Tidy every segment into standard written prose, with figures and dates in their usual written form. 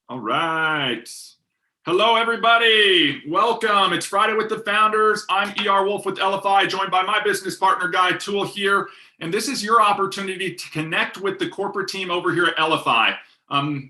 All right. Hello, everybody. Welcome. It's Friday with the Founders. I'm ER Wolf with Elify, joined by my business partner, Guy Toole here. And this is your opportunity to connect with the corporate team over here at Elify.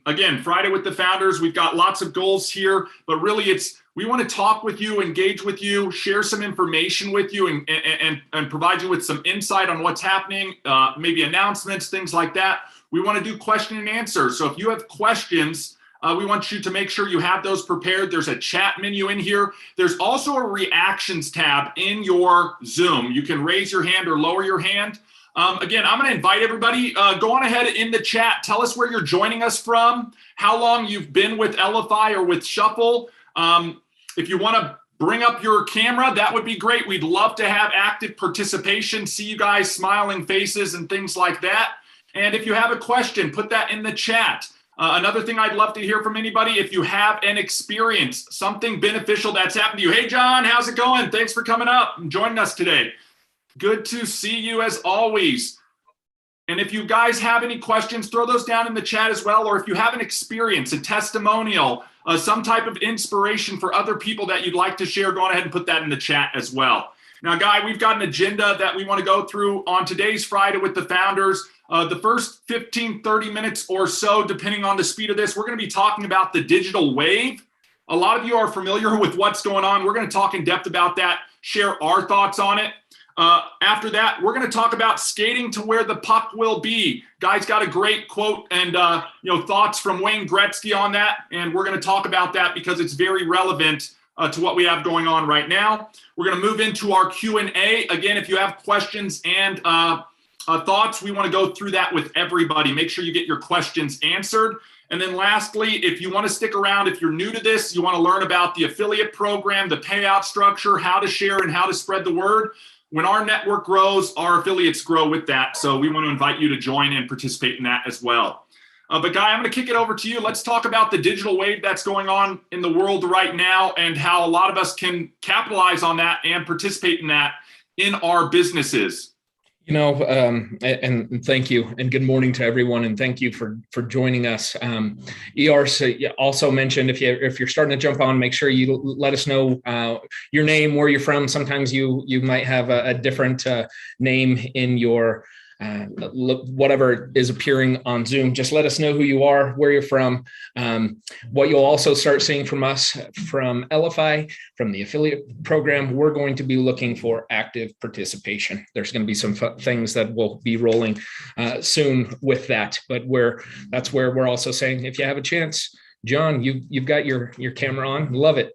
Again, Friday with the Founders. We've got lots of goals here, but really we want to talk with you, engage with you, share some information with you, and provide you with some insight on what's happening, maybe announcements, things like that. We want to do question and answer. So if you have questions, we want you to make sure you have those prepared. There's a chat menu in here. There's also a reactions tab in your Zoom. You can raise your hand or lower your hand. Again, I'm going to invite everybody. Go on ahead in the chat. Tell us where you're joining us from, how long you've been with Elify or with Shuffle. If you want to bring up your camera, that would be great. We'd love to have active participation, see you guys smiling faces and things like that. And if you have a question, put that in the chat. Another thing I'd love to hear from anybody, if you have an experience, something beneficial that's happened to you. Hey, John, how's it going? Thanks for coming up and joining us today. Good to see you as always. And if you guys have any questions, throw those down in the chat as well. Or if you have an experience, a testimonial, some type of inspiration for other people that you'd like to share, go on ahead and put that in the chat as well. Now, Guy, we've got an agenda that we want to go through on today's Friday with the Founders. The first 15, 30 minutes or so, depending on the speed of this, we're going to be talking about the digital wave. A lot of you are familiar with what's going on. We're going to talk in depth about that, share our thoughts on it. After that, we're going to talk about skating to where the puck will be. Guy's got a great quote and thoughts from Wayne Gretzky on that, and we're going to talk about that because it's very relevant to what we have going on right now. We're going to move into our Q&A. Again, if you have questions and thoughts, we want to go through that with everybody. Make sure you get your questions answered. And then lastly, if you want to stick around, if you're new to this, you want to learn about the affiliate program, the payout structure, how to share and how to spread the word. When our network grows, our affiliates grow with that. So we want to invite you to join and participate in that as well. But Guy, I'm going to kick it over to you. Let's talk about the digital wave that's going on in the world right now and how a lot of us can capitalize on that and participate in that in our businesses. And thank you, and good morning to everyone, and thank you for joining us. ER also mentioned if you're starting to jump on, make sure you let us know your name, where you're from. Sometimes you might have a different name in your whatever is appearing on Zoom. Just let us know who you are, where you're from. What you'll also start seeing from us, from Elify, from the affiliate program, we're going to be looking for active participation. There's going to be some things that will be rolling soon with that, but that's where we're also saying, if you have a chance, John, you've got your camera on, love it.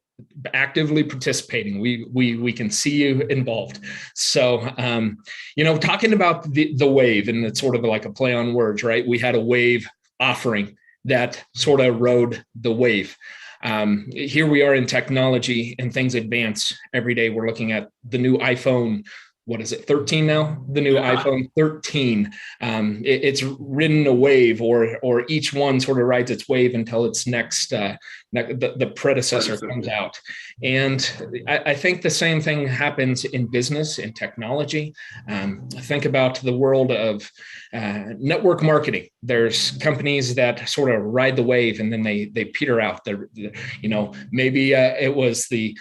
Actively participating, we can see you involved. So talking about the wave, and it's sort of like a play on words, right? We had a wave offering that sort of rode the wave. Here we are in technology, and things advance every day. We're looking at the new iPhone. What is it, 13 now? The new iPhone 13. It's ridden a wave, or each one sort of rides its wave until its next, the predecessor comes out. And I think the same thing happens in business and technology. Think about the world of network marketing. There's companies that sort of ride the wave and then they peter out. Maybe it was the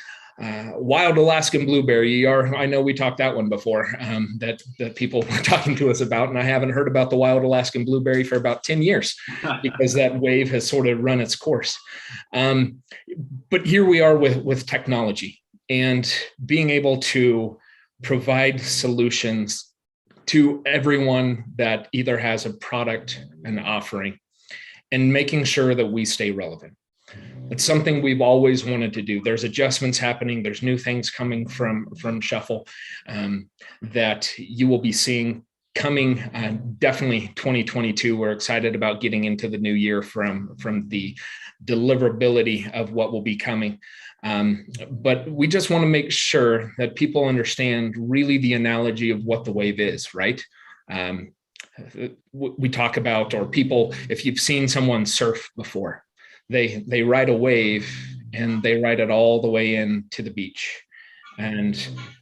wild Alaskan blueberry. I know we talked that one before, that people were talking to us about, and I haven't heard about the wild Alaskan blueberry for about 10 years because that wave has sort of run its course. But here we are with technology and being able to provide solutions to everyone that either has a product, an offering, and making sure that we stay relevant. It's something we've always wanted to do. There's adjustments happening. There's new things coming from Shuffle that you will be seeing coming. Definitely 2022. We're excited about getting into the new year from the deliverability of what will be coming. But we just want to make sure that people understand really the analogy of what the wave is, right? We talk about, or people, if you've seen someone surf before, they ride a wave and they ride it all the way in to the beach. And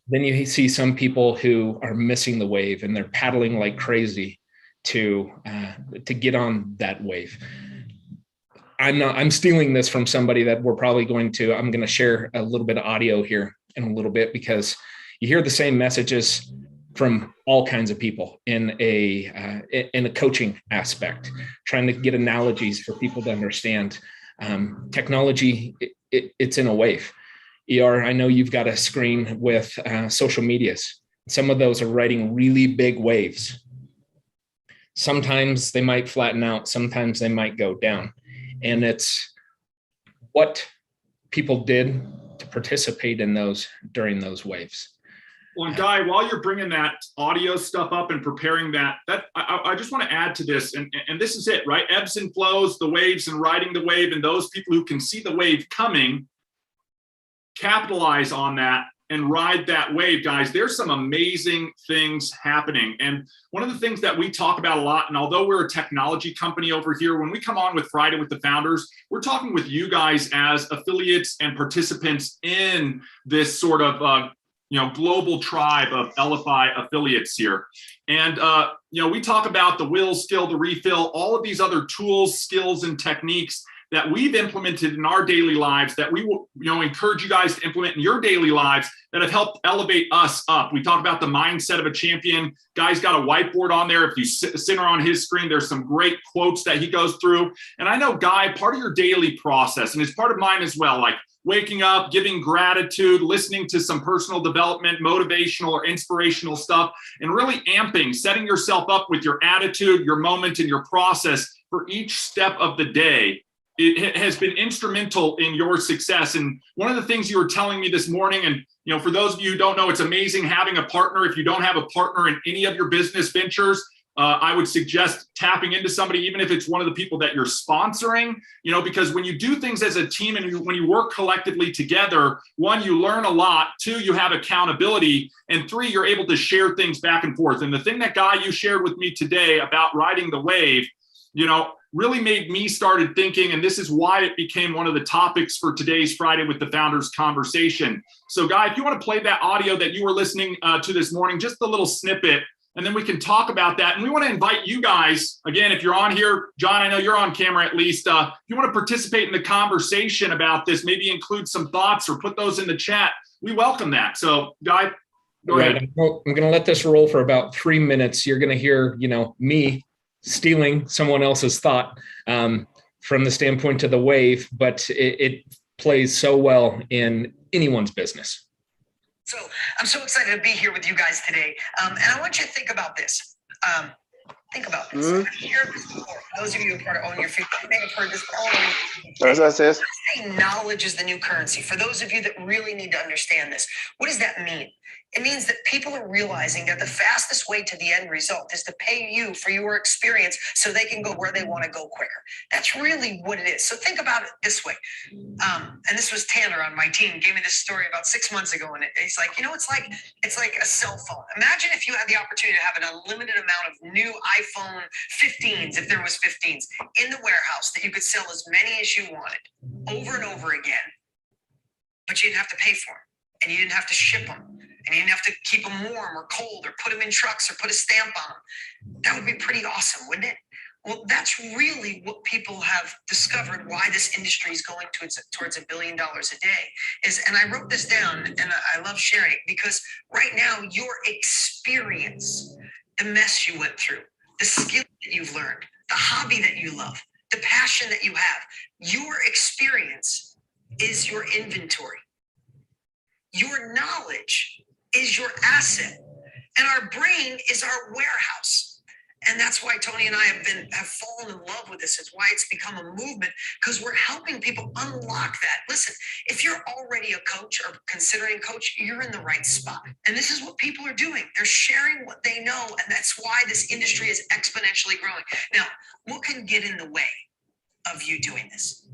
then you see some people who are missing the wave and they're paddling like crazy to get on that wave. I'm stealing this from somebody that I'm going to share a little bit of audio here in a little bit, because you hear the same messages from all kinds of people in a coaching aspect, trying to get analogies for people to understand. Technology, it's in a wave. I know you've got a screen with social medias. Some of those are riding really big waves. Sometimes they might flatten out, sometimes they might go down. And it's what people did to participate in those during those waves. Well, and Guy, while you're bringing that audio stuff up and preparing that I just want to add to this, and this is it, right? Ebbs and flows, the waves and riding the wave, and those people who can see the wave coming, capitalize on that and ride that wave, guys. There's some amazing things happening. And one of the things that we talk about a lot, and although we're a technology company over here, when we come on with Friday with the Founders, we're talking with you guys as affiliates and participants in this sort of global tribe of Elify affiliates here. And, we talk about the will, skill, the refill, all of these other tools, skills, and techniques that we've implemented in our daily lives that we will, encourage you guys to implement in your daily lives that have helped elevate us up. We talk about the mindset of a champion. Guy's got a whiteboard on there. If you sit on his screen, there's some great quotes that he goes through. And I know, Guy, part of your daily process, and it's part of mine as well, like waking up, giving gratitude, listening to some personal development, motivational or inspirational stuff, and really amping, setting yourself up with your attitude, your moment, and your process for each step of the day. It has been instrumental in your success. And one of the things you were telling me this morning, and for those of you who don't know, it's amazing having a partner. If you don't have a partner in any of your business ventures, I would suggest tapping into somebody, even if it's one of the people that you're sponsoring, because when you do things as a team and when you work collectively together, one, you learn a lot, two, you have accountability, and three, you're able to share things back and forth. And the thing that, Guy, you shared with me today about riding the wave, really made me started thinking, and this is why it became one of the topics for today's Friday with the Founders conversation. So, Guy, if you want to play that audio that you were listening to this morning, just a little snippet, and then we can talk about that. And we want to invite you guys, again, if you're on here, John, I know you're on camera at least, if you want to participate in the conversation about this, maybe include some thoughts or put those in the chat, we welcome that. So, Guy, go ahead. I'm going to let this roll for about 3 minutes. You're going to hear, me stealing someone else's thought from the standpoint of the wave, but it plays so well in anyone's business. So I'm so excited to be here with you guys today. And I want you to think about this. Think about this. I've heard this before. Those of you who are part of Own Your Future, you may have heard this all As I says. Knowledge is the new currency. For those of you that really need to understand this, what does that mean? It means that people are realizing that the fastest way to the end result is to pay you for your experience so they can go where they want to go quicker. That's really what it is. So think about it this way. And this was Tanner on my team, gave me this story about 6 months ago. And he's like, it's like a cell phone. Imagine if you had the opportunity to have an unlimited amount of new iPhone 15s, if there was 15s, in the warehouse that you could sell as many as you wanted over and over again, but you didn't have to pay for them. And you didn't have to ship them, and you didn't have to keep them warm or cold or put them in trucks or put a stamp on them. That would be pretty awesome, wouldn't it? Well, that's really what people have discovered why this industry is going towards $1 billion a day and I wrote this down, and I love sharing it because right now your experience, the mess you went through, the skill that you've learned, the hobby that you love, the passion that you have, your experience is your inventory. Your knowledge is your asset, and our brain is our warehouse. And that's why Tony and I have fallen in love with this. It's why it's become a movement, because we're helping people unlock that. Listen, if you're already a coach or considering coach, you're in the right spot. And this is what people are doing. They're sharing what they know, and that's why this industry is exponentially growing. Now, what can get in the way of you doing this?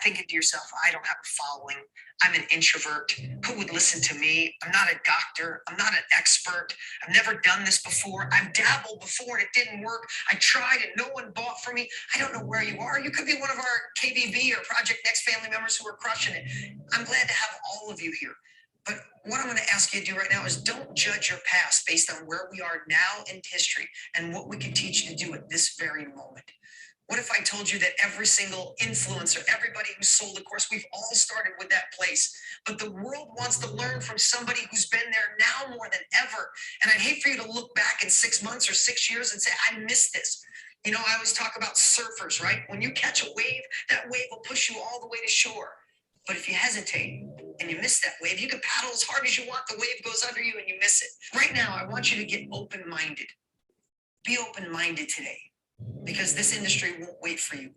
Thinking to yourself, I don't have a following. I'm an introvert. Who would listen to me? I'm not a doctor. I'm not an expert. I've never done this before. I've dabbled before and it didn't work. I tried and no one bought from me. I don't know where you are. You could be one of our KBB or Project Next family members who are crushing it. I'm glad to have all of you here. But what I'm going to ask you to do right now is don't judge your past based on where we are now in history and what we can teach you to do at this very moment. What if I told you that every single influencer, everybody who sold a course, we've all started with that place, but the world wants to learn from somebody who's been there now more than ever. And I'd hate for you to look back in 6 months or 6 years and say, I missed this. You know, I always talk about surfers, right? When you catch a wave, that wave will push you all the way to shore. But if you hesitate and you miss that wave, you can paddle as hard as you want. The wave goes under you and you miss it. Right now, I want you to get open-minded. Be open-minded today, because this industry won't wait for you,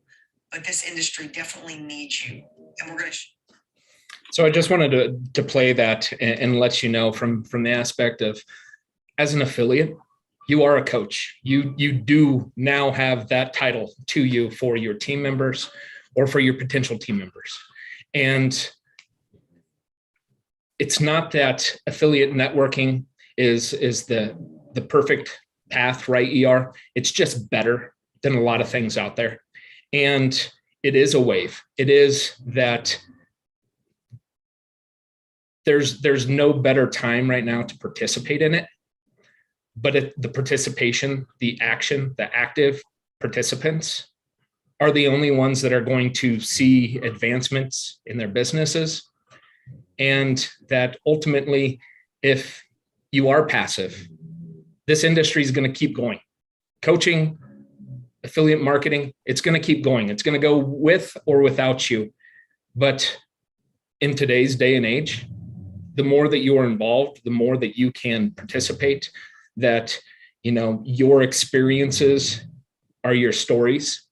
but this industry definitely needs you. And we're going to. So I just wanted to play that and let you know from the aspect of, as an affiliate, you are a coach. You do now have that title to you for your team members or for your potential team members. And it's not that affiliate networking is the perfect path, right, ER? It's just better than a lot of things out there. And it is a wave. It is that there's no better time right now to participate in it. But the participation, the action, the active participants are the only ones that are going to see advancements in their businesses. And that ultimately, if you are passive, this industry is going to keep going. Coaching, affiliate marketing, it's going to keep going. It's going to go with or without you. But in today's day and age, the more that you are involved, the more that you can participate, that, you know, your experiences are your stories,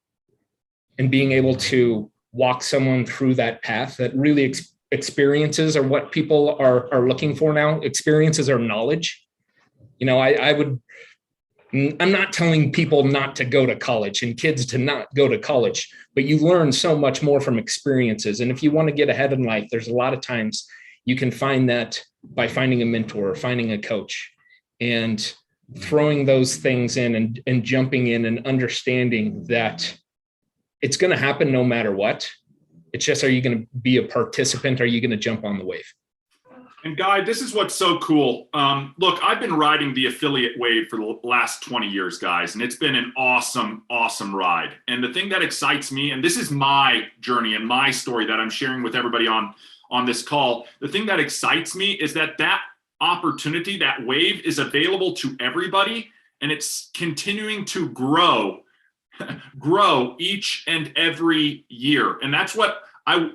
and being able to walk someone through that path, that really experiences are what people are looking for now. Experiences are knowledge. You know, I'm not telling people not to go to college and kids to not go to college, but you learn so much more from experiences. And if you want to get ahead in life, there's a lot of times you can find that by finding a mentor or finding a coach, and throwing those things in and jumping in and understanding that it's going to happen no matter what. It's just, are you going to be a participant? Are you going to jump on the wave? And Guy, this is what's so cool. Look, I've been riding the affiliate wave for the last 20 years, guys, and it's been an awesome, awesome ride. And the thing that excites me, and this is my journey and my story that I'm sharing with everybody on this call, the thing that excites me is that opportunity, that wave, is available to everybody, and it's continuing to grow each and every year. And that's what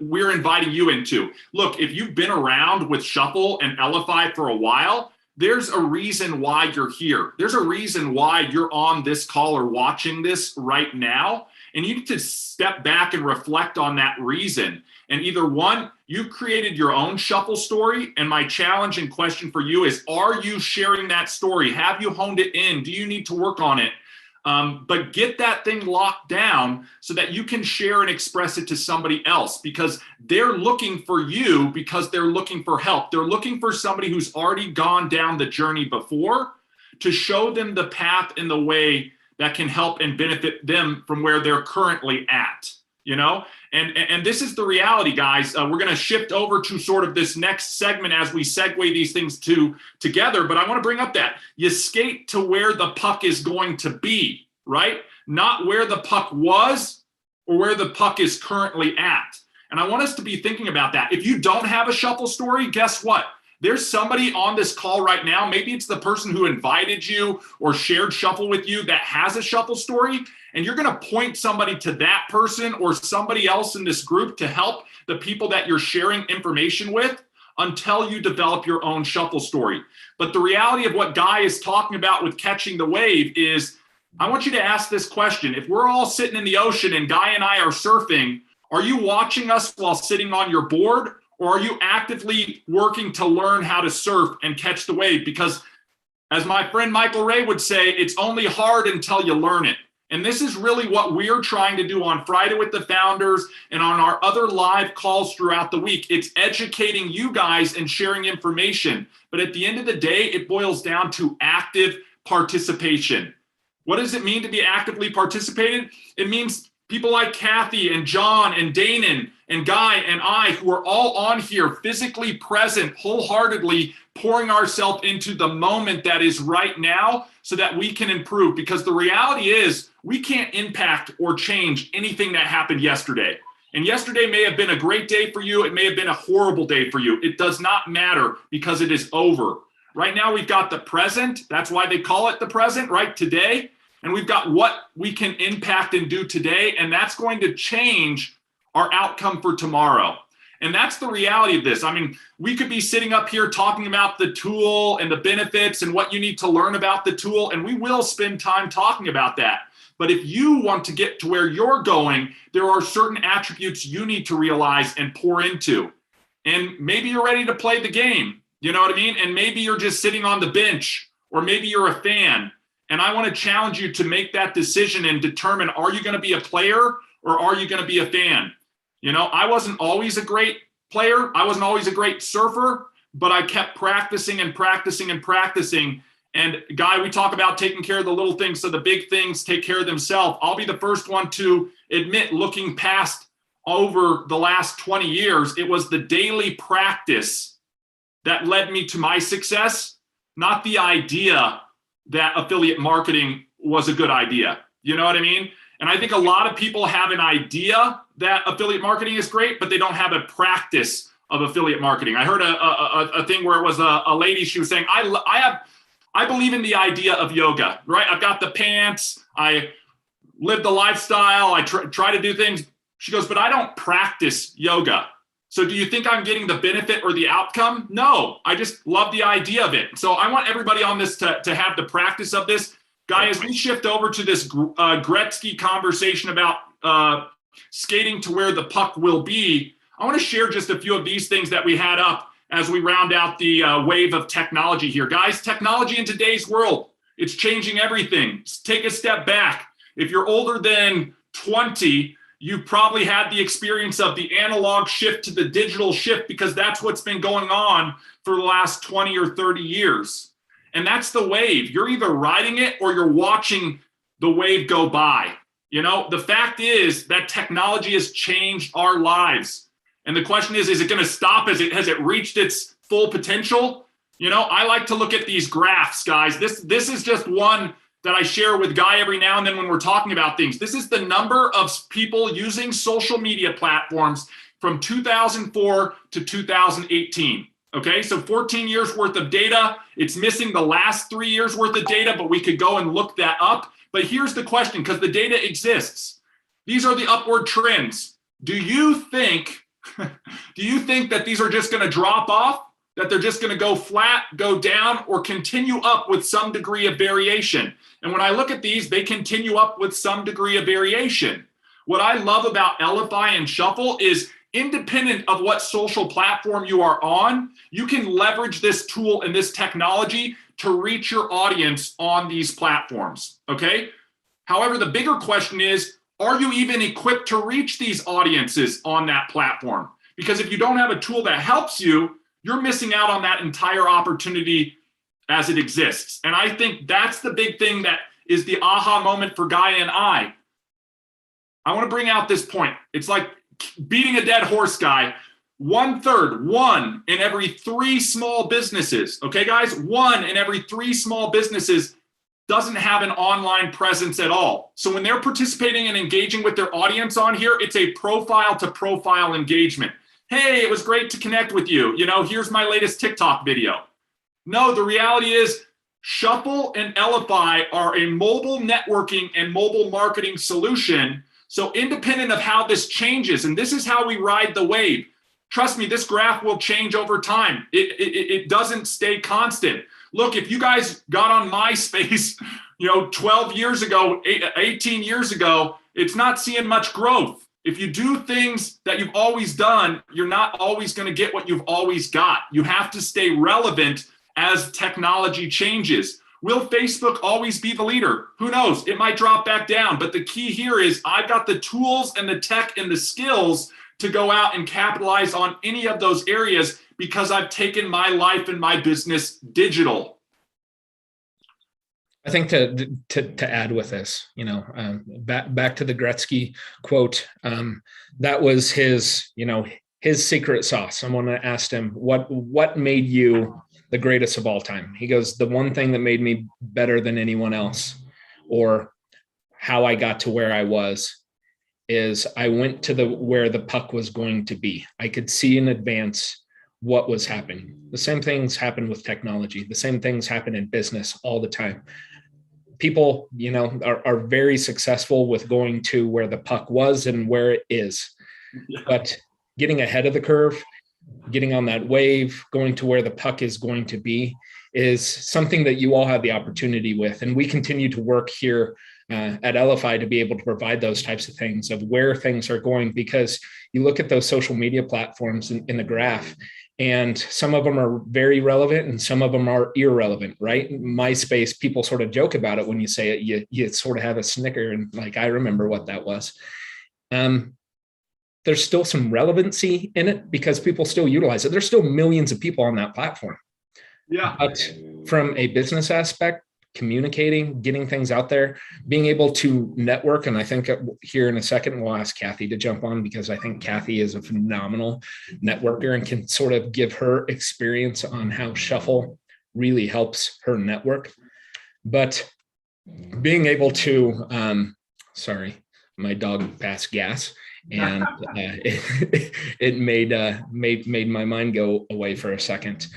we're inviting you into. Look, if you've been around with Shuffle and Elify for a while, there's a reason why you're here. There's a reason why you're on this call or watching this right now. And you need to step back and reflect on that reason. And either one, you've created your own Shuffle story. And my challenge and question for you is, are you sharing that story? Have you honed it in? Do you need to work on it? But get that thing locked down so that you can share and express it to somebody else, because they're looking for you, because they're looking for help. They're looking for somebody who's already gone down the journey before, to show them the path and the way that can help and benefit them from where they're currently at, you know? And this is the reality, guys. We're going to shift over to sort of this next segment as we segue these things together. But I want to bring up that you skate to where the puck is going to be, right? Not where the puck was or where the puck is currently at. And I want us to be thinking about that. If you don't have a Shuffle story, guess what? There's somebody on this call right now, maybe it's the person who invited you or shared Shuffle with you, that has a Shuffle story, and you're going to point somebody to that person or somebody else in this group to help the people that you're sharing information with until you develop your own Shuffle story. But the reality of what Guy is talking about with catching the wave is, I want you to ask this question. If we're all sitting in the ocean and Guy and I are surfing, are you watching us while sitting on your board? Or are you actively working to learn how to surf and catch the wave? Because as my friend Michael Ray would say, it's only hard until you learn it. And this is really what we're trying to do on Friday with the Founders and on our other live calls throughout the week. It's educating you guys and sharing information. But at the end of the day, it boils down to active participation. What does it mean to be actively participated? It means People like Kathy and John and Danon and Guy and I, who are all on here physically present, wholeheartedly pouring ourselves into the moment that is right now so that we can improve. Because the reality is we can't impact or change anything that happened yesterday. And yesterday may have been a great day for you. It may have been a horrible day for you. It does not matter because it is over. Right now we've got the present. That's why they call it the present, right? Today. And we've got what we can impact and do today. And that's going to change our outcome for tomorrow. And that's the reality of this. I mean, we could be sitting up here talking about the tool and the benefits and what you need to learn about the tool. And we will spend time talking about that. But if you want to get to where you're going, there are certain attributes you need to realize and pour into. And maybe you're ready to play the game. You know what I mean? And maybe you're just sitting on the bench, or maybe you're a fan. And I want to challenge you to make that decision and determine, are you going to be a player or are you going to be a fan? You know, I wasn't always a great player. I wasn't always a great surfer, but I kept practicing and practicing and practicing. And Guy, we talk about taking care of the little things so the big things take care of themselves. I'll be the first one to admit, looking past over the last 20 years, it was the daily practice that led me to my success, not the idea that affiliate marketing was a good idea. You know what I mean? And I think a lot of people have an idea that affiliate marketing is great, but they don't have a practice of affiliate marketing. I heard a thing where it was a lady, she was saying, I believe in the idea of yoga, right? I've got the pants, I live the lifestyle, I try to do things. She goes, but I don't practice yoga. So do you think I'm getting the benefit or the outcome? No, I just love the idea of it. So I want everybody on this to have the practice of this. Guy, as we shift over to this Gretzky conversation about skating to where the puck will be, I want to share just a few of these things that we had up as we round out the wave of technology here. Guys, technology in today's world, it's changing everything. Take a step back. If you're older than 20, you've probably had the experience of the analog shift to the digital shift, because that's what's been going on for the last 20 or 30 years. And that's the wave. You're either riding it or you're watching the wave go by. You know, the fact is that technology has changed our lives. And the question is it going to stop? Has it reached its full potential? You know, I like to look at these graphs, guys. This is just one that I share with Guy every now and then when we're talking about things. This is the number of people using social media platforms from 2004 to 2018. Okay, so 14 years worth of data. It's missing the last 3 years worth of data, but we could go and look that up. But here's the question, because the data exists. These are the upward trends. Do you think that these are just going to drop off, that they're just going to go flat, go down, or continue up with some degree of variation? And when I look at these, they continue up with some degree of variation. What I love about Elify and Shuffle is, independent of what social platform you are on, you can leverage this tool and this technology to reach your audience on these platforms, okay? However, the bigger question is, are you even equipped to reach these audiences on that platform? Because if you don't have a tool that helps you, you're missing out on that entire opportunity as it exists. And I think that's the big thing that is the aha moment for Guy and I. I want to bring out this point. It's like beating a dead horse, Guy. 1/3, 1 in every 3 small businesses, okay, guys? 1 in every 3 small businesses doesn't have an online presence at all. So when they're participating and engaging with their audience on here, it's a profile to profile engagement. Hey, it was great to connect with you. You know, here's my latest TikTok video. No, the reality is Shuffle and Elify are a mobile networking and mobile marketing solution. So independent of how this changes, and this is how we ride the wave. Trust me, this graph will change over time. It doesn't stay constant. Look, if you guys got on MySpace, 12 years ago, 18 years ago, it's not seeing much growth. If you do things that you've always done, you're not always going to get what you've always got. You have to stay relevant as technology changes. Will Facebook always be the leader? Who knows? It might drop back down. But the key here is I've got the tools and the tech and the skills to go out and capitalize on any of those areas because I've taken my life and my business digital. I think to add with this, back to the Gretzky quote, that was his, his secret sauce. Someone asked him, what made you the greatest of all time? He goes, the one thing that made me better than anyone else, or how I got to where I was, is I went to where the puck was going to be. I could see in advance what was happening. The same things happen with technology. The same things happen in business all the time. People, are very successful with going to where the puck was and where it is. Yeah. But getting ahead of the curve, getting on that wave, going to where the puck is going to be, is something that you all have the opportunity with. And we continue to work here at Elify to be able to provide those types of things of where things are going, because you look at those social media platforms in the graph, and some of them are very relevant and some of them are irrelevant, right? MySpace, people sort of joke about it when you say it, you sort of have a snicker, and like, I remember what that was. There's still some relevancy in it because people still utilize it. There's still millions of people on that platform. Yeah. But from a business aspect, communicating, getting things out there, being able to network. And I think here in a second, we'll ask Kathy to jump on, because I think Kathy is a phenomenal networker and can sort of give her experience on how Shuffle really helps her network. But being able to, sorry, my dog passed gas, and it made my mind go away for a second.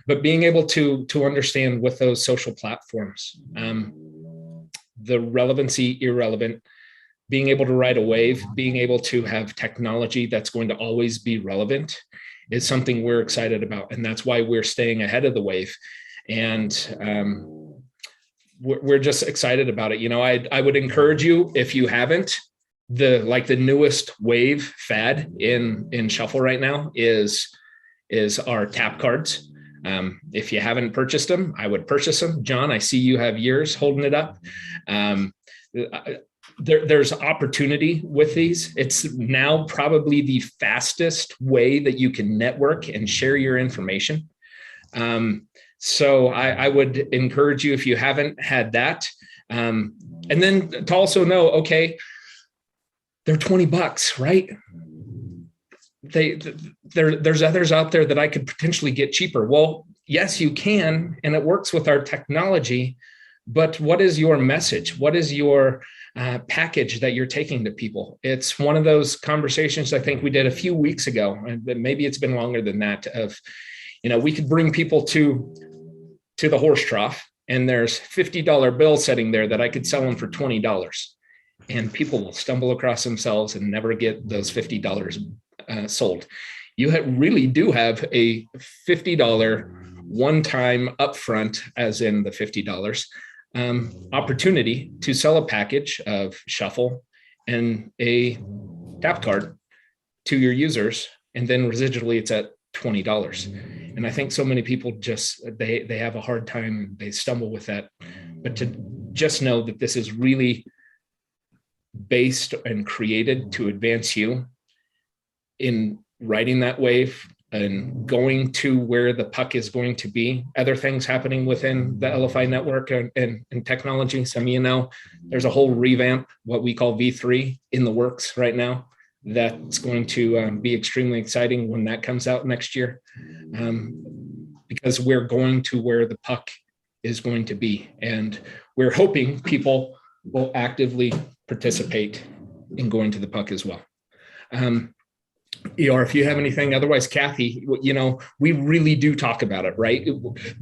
But being able to understand with those social platforms, the relevancy, irrelevant, being able to ride a wave, being able to have technology that's going to always be relevant is something we're excited about. And that's why we're staying ahead of the wave. And we're just excited about it. I would encourage you, if you haven't, the newest wave fad in Shuffle right now is our tap cards. If you haven't purchased them, I would purchase them. John, I see you have yours holding it up. There's opportunity with these. It's now probably the fastest way that you can network and share your information. So I would encourage you, if you haven't had that, and then to also know, okay, they're $20, right? There's others out there that I could potentially get cheaper. Well, yes, you can, and it works with our technology, but what is your message? What is your package that you're taking to people? It's one of those conversations I think we did a few weeks ago, and maybe it's been longer than that, of, we could bring people to the horse trough, and there's $50 bills sitting there that I could sell them for $20, and people will stumble across themselves and never get those $50 sold. You really do have a $50 one-time upfront, as in the $50 opportunity to sell a package of Shuffle and a tap card to your users, and then residually it's at $20. And I think so many people just they have a hard time, they stumble with that. But to just know that this is really based and created to advance you in riding that wave and going to where the puck is going to be. Other things happening within the Elify network and technology. Some of there's a whole revamp, what we call V3, in the works right now. That's going to be extremely exciting when that comes out next year, because we're going to where the puck is going to be. And we're hoping people will actively participate in going to the puck as well. If you have anything, otherwise, Kathy, we really do talk about it, right?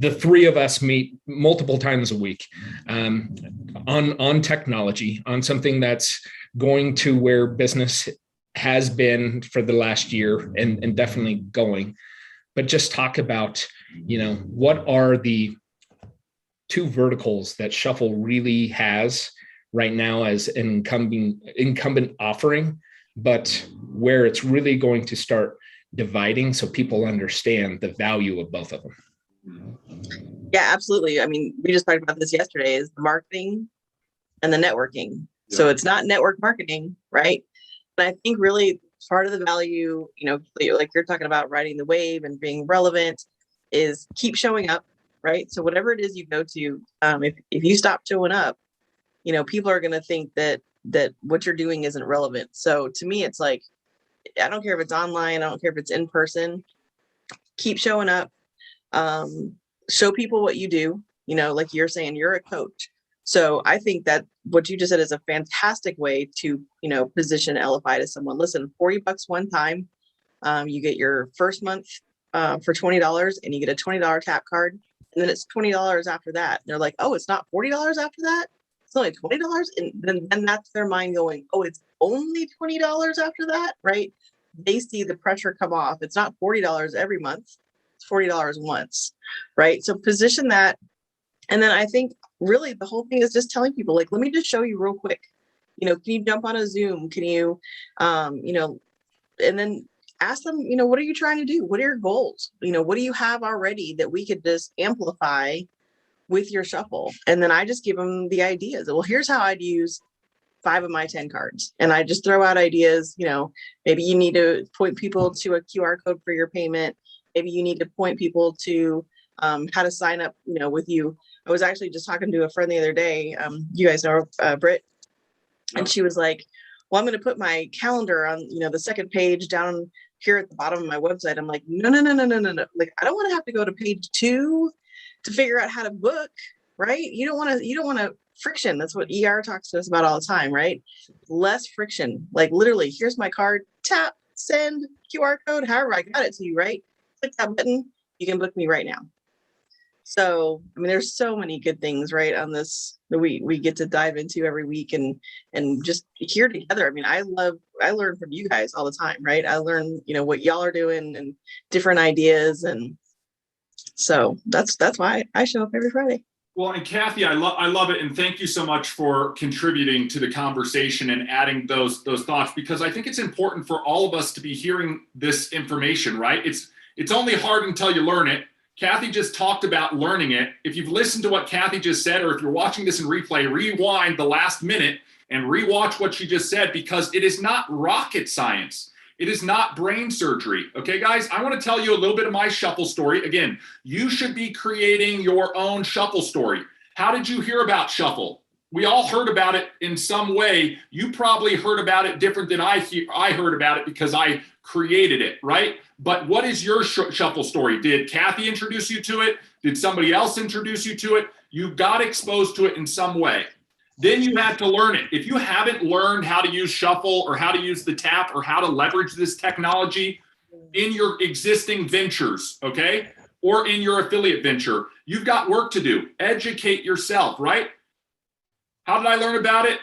The three of us meet multiple times a week on technology, on something that's going to where business has been for the last year and definitely going. But just talk about, what are the two verticals that Shuffle really has right now as an incumbent offering, but where it's really going to start dividing so people understand the value of both of them. Yeah, absolutely. I mean, we just talked about this yesterday, is the marketing and the networking. Yeah. So it's not network marketing, right? But I think really part of the value, like you're talking about riding the wave and being relevant, is keep showing up, right? So whatever it is you go to, if you stop showing up, people are going to think that what you're doing isn't relevant. So to me, it's like, I don't care if it's online, I don't care if it's in person, keep showing up, show people what you do, like you're saying, you're a coach. So I think that what you just said is a fantastic way to, position Elify to someone. Listen, $40 one time, you get your first month for $20 and you get a $20 tap card. And then it's $20 after that. They're like, oh, it's not $40 after that. It's only $20. And then that's their mind going, oh, it's only $20 after that, right? They see the pressure come off. It's not $40 every month. It's $40 once, right? So position that. And then I think really the whole thing is just telling people, like, let me just show you real quick. Can you jump on a Zoom? Can you, and then ask them, what are you trying to do? What are your goals? What do you have already that we could just amplify with your shuffle? And then I just give them the ideas. Well, here's how I'd use 5 of my 10 cards. And I just throw out ideas, maybe you need to point people to a QR code for your payment. Maybe you need to point people to how to sign up, with you. I was actually just talking to a friend the other day. You guys know Britt. And she was like, well, I'm going to put my calendar on, the second page down here at the bottom of my website. I'm like, no. Like, I don't want to have to go to page 2 to figure out how to book, right? You don't want to friction. That's what ER talks to us about all the time, right? Less friction. Like literally, here's my card, tap, send, QR code, however I got it to you, right? Click that button, you can book me right now. So, there's so many good things, right, on this that we get to dive into every week and just here together. I learn from you guys all the time, right? I learn, what y'all are doing and different ideas. And so that's why I show up every Friday. Well, and Kathy, I love it. And thank you so much for contributing to the conversation and adding those thoughts, because I think it's important for all of us to be hearing this information, right? It's only hard until you learn it. Kathy just talked about learning it. If you've listened to what Kathy just said, or if you're watching this in replay, rewind the last minute and rewatch what she just said, because it is not rocket science. It is not brain surgery. Okay, guys, I want to tell you a little bit of my shuffle story. Again, you should be creating your own shuffle story. How did you hear about shuffle? We all heard about it in some way. You probably heard about it different than I heard about it because I created it, right? But what is your shuffle story? Did Kathy introduce you to it? Did somebody else introduce you to it? You got exposed to it in some way. Then you had to learn it. If you haven't learned how to use shuffle or how to use the tap or how to leverage this technology in your existing ventures, okay, or in your affiliate venture, you've got work to do. Educate yourself, right? How did I learn about it?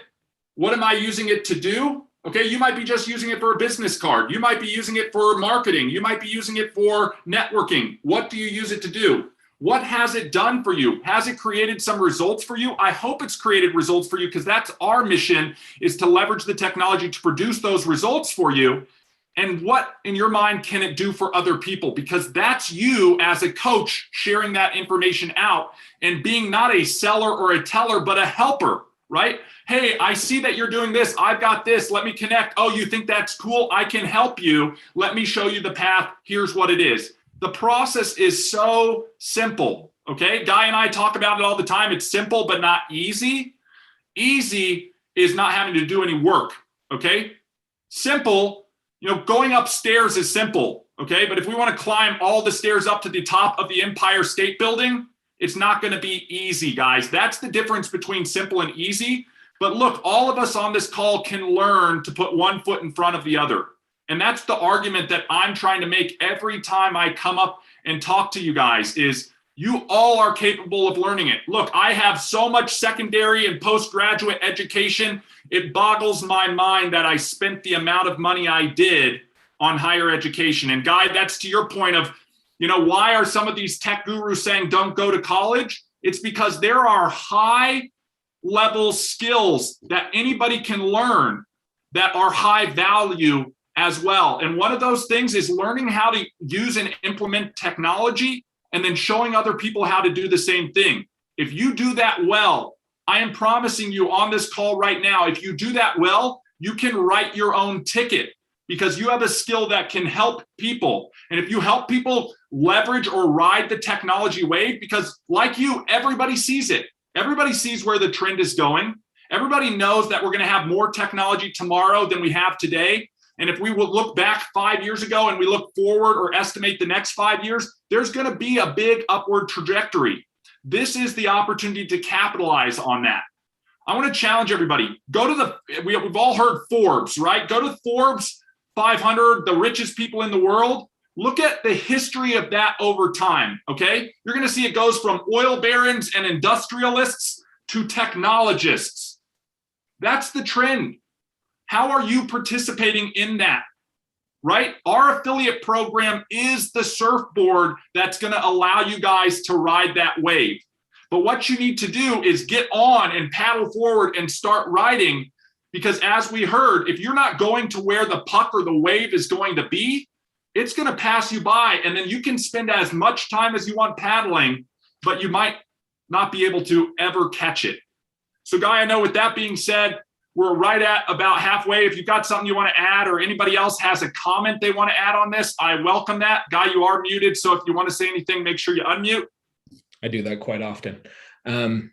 What am I using it to do? Okay, you might be just using it for a business card. You might be using it for marketing. You might be using it for networking. What do you use it to do? What has it done for you? Has it created some results for you? I hope it's created results for you, because that's our mission, is to leverage the technology to produce those results for you. And what in your mind can it do for other people? Because that's you as a coach sharing that information out and being not a seller or a teller, but a helper, right? Hey, I see that you're doing this. I've got this. Let me connect. Oh, you think that's cool? I can help you. Let me show you the path. Here's what it is. The process is so simple, okay? Guy and I talk about it all the time. It's simple, but not easy. Easy is not having to do any work, okay? Simple, going upstairs is simple, okay? But if we want to climb all the stairs up to the top of the Empire State Building, it's not going to be easy, guys. That's the difference between simple and easy. But look, all of us on this call can learn to put one foot in front of the other. And that's the argument that I'm trying to make every time I come up and talk to you guys, is you all are capable of learning it. Look, I have so much secondary and postgraduate education. It boggles my mind that I spent the amount of money I did on higher education. And Guy, that's to your point of, why are some of these tech gurus saying don't go to college? It's because there are high level skills that anybody can learn that are high value as well. And one of those things is learning how to use and implement technology and then showing other people how to do the same thing. If you do that well, I am promising you on this call right now, if you do that well, you can write your own ticket. because you have a skill that can help people. And if you help people leverage or ride the technology wave, because like you, everybody sees it. Everybody sees where the trend is going. Everybody knows that we're going to have more technology tomorrow than we have today. And if we will look back 5 years ago and we look forward or estimate the next 5 years, there's going to be a big upward trajectory. This is the opportunity to capitalize on that. I want to challenge everybody. Go to we've all heard Forbes, right? Go to Forbes 500, the richest people in the world. Look at the history of that over time, okay? You're going to see it goes from oil barons and industrialists to technologists. That's the trend. How are you participating in that, right? Our affiliate program is the surfboard that's going to allow you guys to ride that wave. But what you need to do is get on and paddle forward and start riding, because as we heard, if you're not going to where the puck or the wave is going to be, it's going to pass you by, and then you can spend as much time as you want paddling, but you might not be able to ever catch it. So Guy, I know with that being said, we're right at about halfway. If you've got something you want to add, or anybody else has a comment they want to add on this, I welcome that. Guy, you are muted, so if you want to say anything, make sure you unmute. I do that quite often. And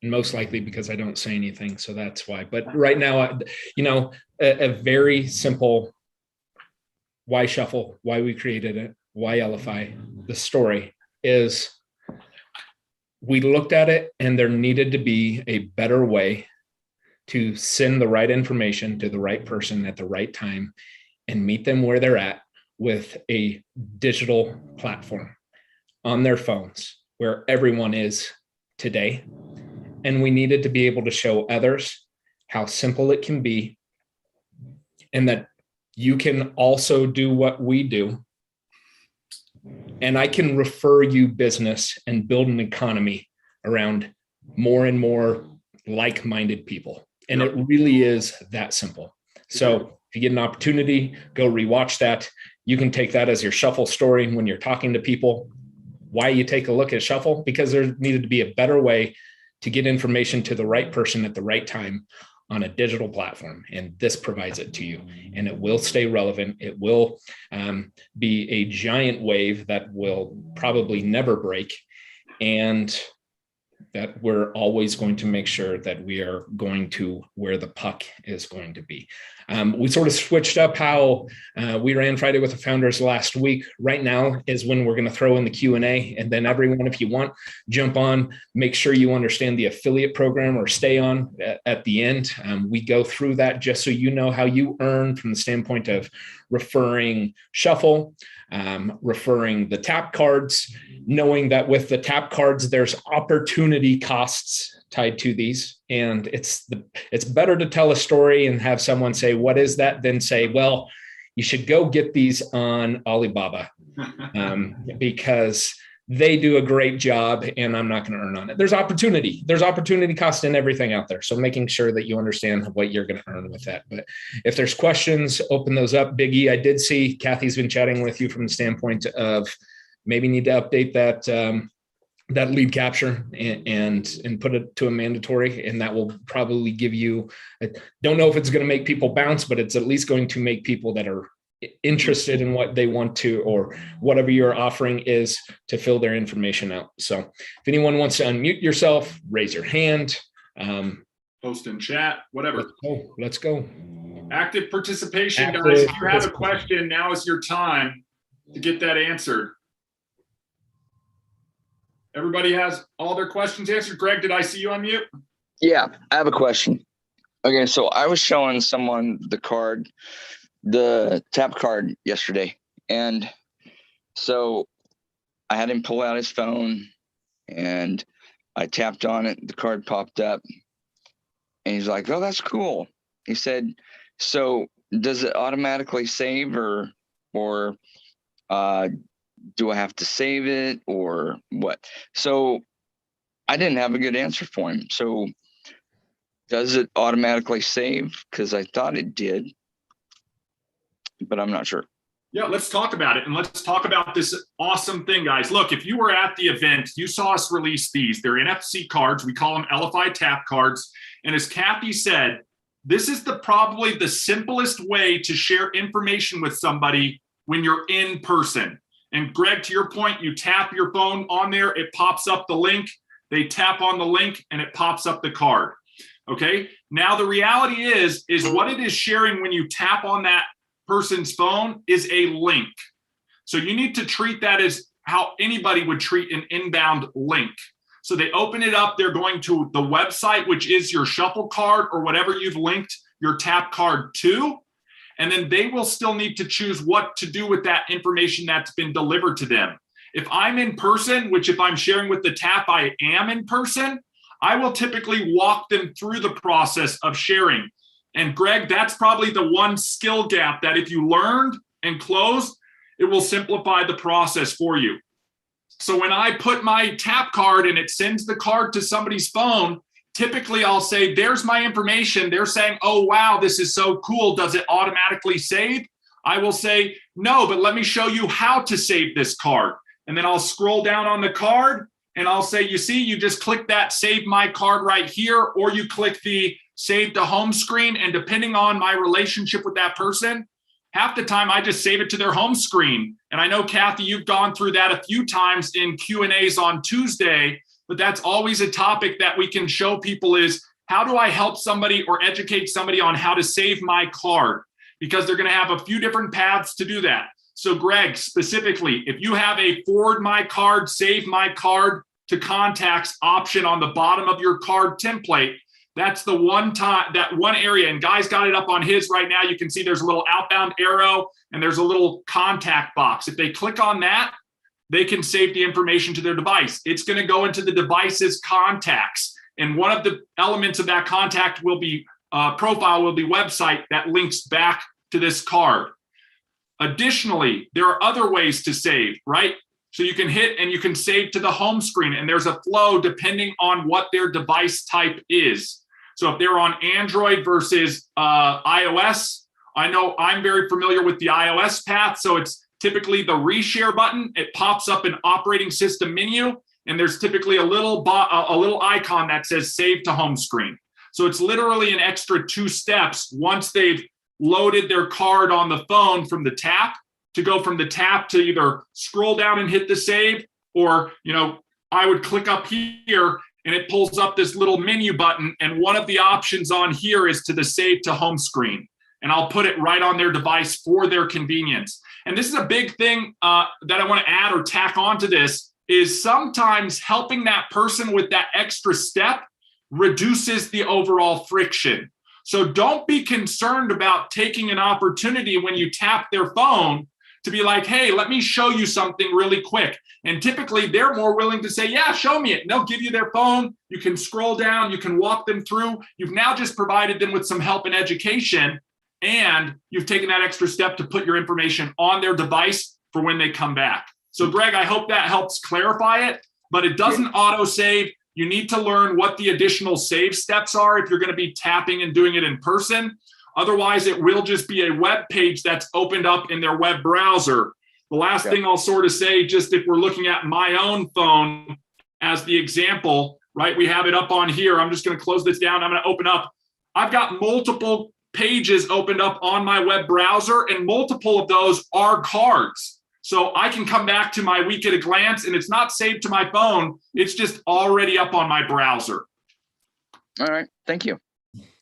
most likely because I don't say anything, so that's why. But right now, a very simple why Shuffle, why we created it, why Elify, the story is we looked at it and there needed to be a better way to send the right information to the right person at the right time and meet them where they're at with a digital platform on their phones where everyone is today. And we needed to be able to show others how simple it can be, and that you can also do what we do. And I can refer you business and build an economy around more and more like-minded people. And it really is that simple. So if you get an opportunity, go rewatch that. You can take that as your Shuffle story when you're talking to people. Why you take a look at Shuffle? Because there needed to be a better way to get information to the right person at the right time on a digital platform. And this provides it to you, and it will stay relevant. It will be a giant wave that will probably never break. And that we're always going to make sure that we are going to where the puck is going to be. We sort of switched up how we ran Friday with the Founders last week. Right now is when we're going to throw in the Q&A, and then everyone, if you want, jump on, make sure you understand the affiliate program or stay on at the end. We go through that just so you know how you earn from the standpoint of referring Shuffle, referring the tap cards, knowing that with the tap cards, there's opportunity costs tied to these. And it's better to tell a story and have someone say, what is that? Than say, well, you should go get these on Alibaba because they do a great job and I'm not going to earn on it. There's opportunity cost in everything out there. So making sure that you understand what you're going to earn with that. But if there's questions, open those up. Big E, I did see Kathy's been chatting with you from the standpoint of maybe need to update that lead capture and put it to a mandatory, and that will probably give you, I don't know if it's going to make people bounce, but it's at least going to make people that are interested in what they want to, or whatever your offering is, to fill their information out. So if anyone wants to unmute yourself, raise your hand, post in chat, whatever. Let's go. Active participation, guys. If you have a question, now is your time to get that answered. Everybody has all their questions answered. Greg, did I see you on mute? Yeah, I have a question. Okay, so I was showing someone the tap card yesterday. And so I had him pull out his phone and I tapped on it. The card popped up and he's like, oh, that's cool. He said, so does it automatically save or do I have to save it or what? So I didn't have a good answer for him. So does it automatically save? Because I thought it did, but I'm not sure. Yeah, let's talk about it. And let's talk about this awesome thing, guys. Look, if you were at the event, you saw us release these. They're Nfc cards. We call them Elify tap cards. And as Kathy said, this is probably the simplest way to share information with somebody when you're in person. And Greg, to your point, you tap your phone on there, it pops up the link. They tap on the link and it pops up the card. Okay. Now the reality is what it is sharing when you tap on that person's phone is a link. So you need to treat that as how anybody would treat an inbound link. So they open it up, they're going to the website, which is your shuffle card or whatever you've linked your tap card to. And then they will still need to choose what to do with that information that's been delivered to them. If I'm in person, which if I'm sharing with the tap, I am in person, I will typically walk them through the process of sharing. And Greg, that's probably the one skill gap that if you learned and closed, it will simplify the process for you. So when I put my tap card and it sends the card to somebody's phone, typically I'll say, there's my information. They're saying, oh, wow, this is so cool. Does it automatically save? I will say, no, but let me show you how to save this card. And then I'll scroll down on the card and I'll say, you see, you just click that save my card right here, or you click the save to home screen. And depending on my relationship with that person, half the time I just save it to their home screen. And I know, Kathy, you've gone through that a few times in Q&As on Tuesday, but that's always a topic that we can show people is how do I help somebody or educate somebody on how to save my card? Because they're going to have a few different paths to do that. So Greg, specifically, if you have a forward my card, save my card to contacts option on the bottom of your card template, that's the one time, that one area, and Guy's got it up on his right now. You can see there's a little outbound arrow and there's a little contact box. If they click on that, they can save the information to their device. It's going to go into the device's contacts. And one of the elements of that contact will be profile will be website that links back to this card. Additionally, there are other ways to save, right? So you can hit and you can save to the home screen, and there's a flow depending on what their device type is. So if they're on Android versus iOS, I know I'm very familiar with the iOS path. So it's typically the reshare button. It pops up an operating system menu, and there's typically a little icon that says save to home screen. So it's literally an extra 2 steps once they've loaded their card on the phone from the tap to go from the tap to either scroll down and hit the save, or, I would click up here and it pulls up this little menu button. And one of the options on here is to the save to home screen. And I'll put it right on their device for their convenience. And this is a big thing that I want to add or tack onto this is sometimes helping that person with that extra step reduces the overall friction. So don't be concerned about taking an opportunity when you tap their phone to be like, hey, let me show you something really quick. And typically they're more willing to say, yeah, show me it. And they'll give you their phone. You can scroll down, you can walk them through. You've now just provided them with some help and education, and you've taken that extra step to put your information on their device for when they come back. So Greg, I hope that helps clarify it, but it doesn't auto save. You need to learn what the additional save steps are if you're going to be tapping and doing it in person. Otherwise, it will just be a web page that's opened up in their web browser. The last thing I'll sort of say, just if we're looking at my own phone as the example, right? We have it up on here. I'm just going to close this down. I'm going to open up. I've got multiple pages opened up on my web browser, and multiple of those are cards. So I can come back to my week at a glance, and it's not saved to my phone. It's just already up on my browser. All right. Thank you.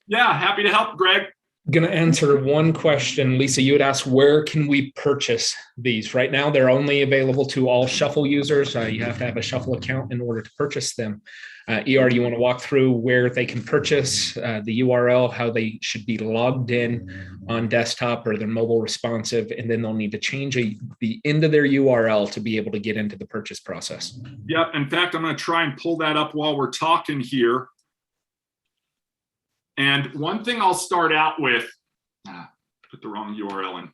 Yeah. Happy to help, Greg. Going to answer one question. Lisa, you had asked, where can we purchase these? Right now, they're only available to all Shuffle users. You have to have a Shuffle account in order to purchase them. ER, do you want to walk through where they can purchase, the URL, how they should be logged in on desktop or their mobile responsive, and then they'll need to change the end of their URL to be able to get into the purchase process? Yep. In fact, I'm going to try and pull that up while we're talking here. And one thing I'll start out with, put the wrong URL in.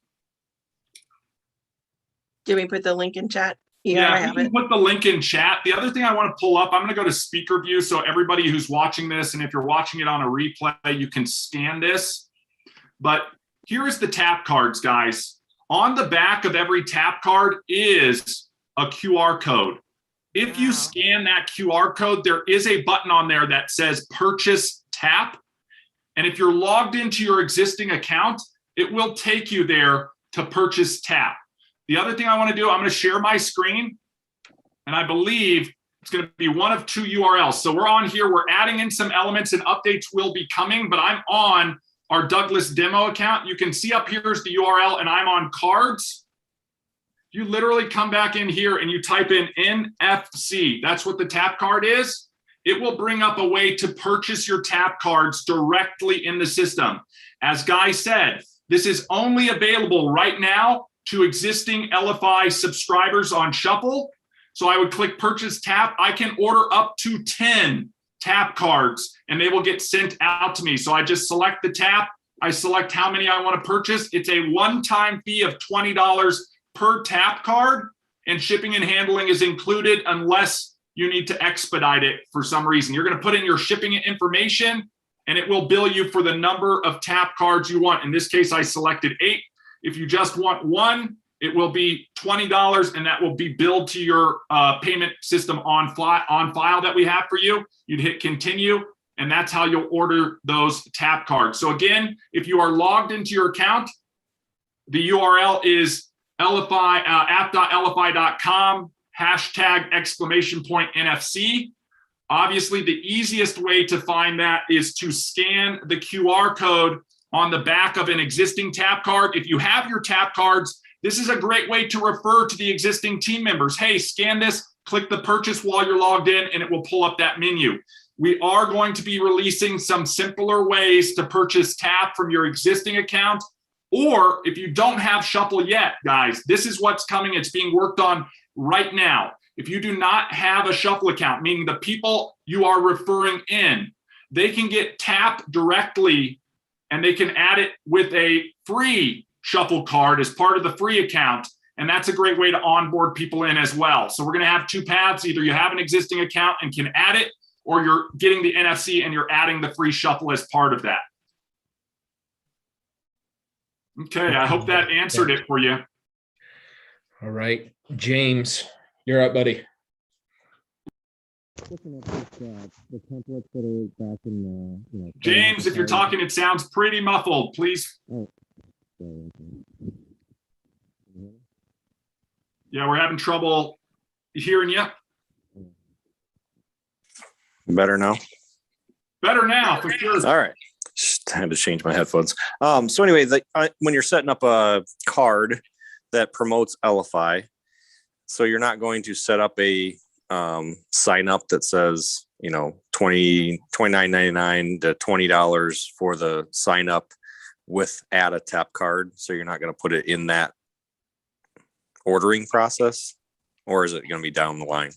Do we put the link in chat? Yeah, I have it. put the link in chat. The other thing I want to pull up, I'm going to go to speaker view. So everybody who's watching this, and if you're watching it on a replay, you can scan this. But here is the tap cards, guys. On the back of every tap card is a QR code. If you scan that QR code, there is a button on there that says purchase tap. And if you're logged into your existing account, it will take you there to purchase tap. The other thing I want to do, I'm going to share my screen, and I believe it's going to be one of two URLs. So we're on here, we're adding in some elements and updates will be coming, but I'm on our Douglas demo account. You can see up here's the URL, and I'm on cards. You literally come back in here and you type in NFC. That's what the tap card is. It will bring up a way to purchase your tap cards directly in the system. As Guy said, this is only available right now to existing Elify subscribers on Shuffle. So I would click purchase tap. I can order up to 10 tap cards and they will get sent out to me. So I just select the tap. I select how many I want to purchase. It's a one-time fee of $20 per tap card, and shipping and handling is included unless you need to expedite it for some reason. You're going to put in your shipping information and it will bill you for the number of tap cards you want. In this case, I selected 8. If you just want 1, it will be $20 and that will be billed to your payment system on file that we have for you. You'd hit continue, and that's how you'll order those tap cards. So again, if you are logged into your account, the URL is Elify, app.elify.com, #NFC. Obviously, the easiest way to find that is to scan the QR code on the back of an existing tap card. If you have your tap cards, this is a great way to refer to the existing team members. Hey, scan this, click the purchase while you're logged in, and it will pull up that menu. We are going to be releasing some simpler ways to purchase tap from your existing account. Or if you don't have Shuffle yet, guys, this is what's coming. It's being worked on right now. If you do not have a Shuffle account, meaning the people you are referring in, they can get tap directly and they can add it with a free Shuffle card as part of the free account. And that's a great way to onboard people in as well. So we're going to have 2 paths. Either you have an existing account and can add it, or you're getting the NFC and you're adding the free Shuffle as part of that. Okay, I hope that answered it for you. All right, James, you're up, buddy. Looking at this, the templates that are back in James, if you're talking, it sounds pretty muffled. Please. Oh, sorry. Yeah, we're having trouble hearing you. Better now? Better now, for sure. All right. Just had to change my headphones. So anyway, when you're setting up a card that promotes Elify, so you're not going to set up a sign up that says, $29.99 to $20 for the sign up with add a tap card. So you're not going to put it in that ordering process, or is it going to be down the line?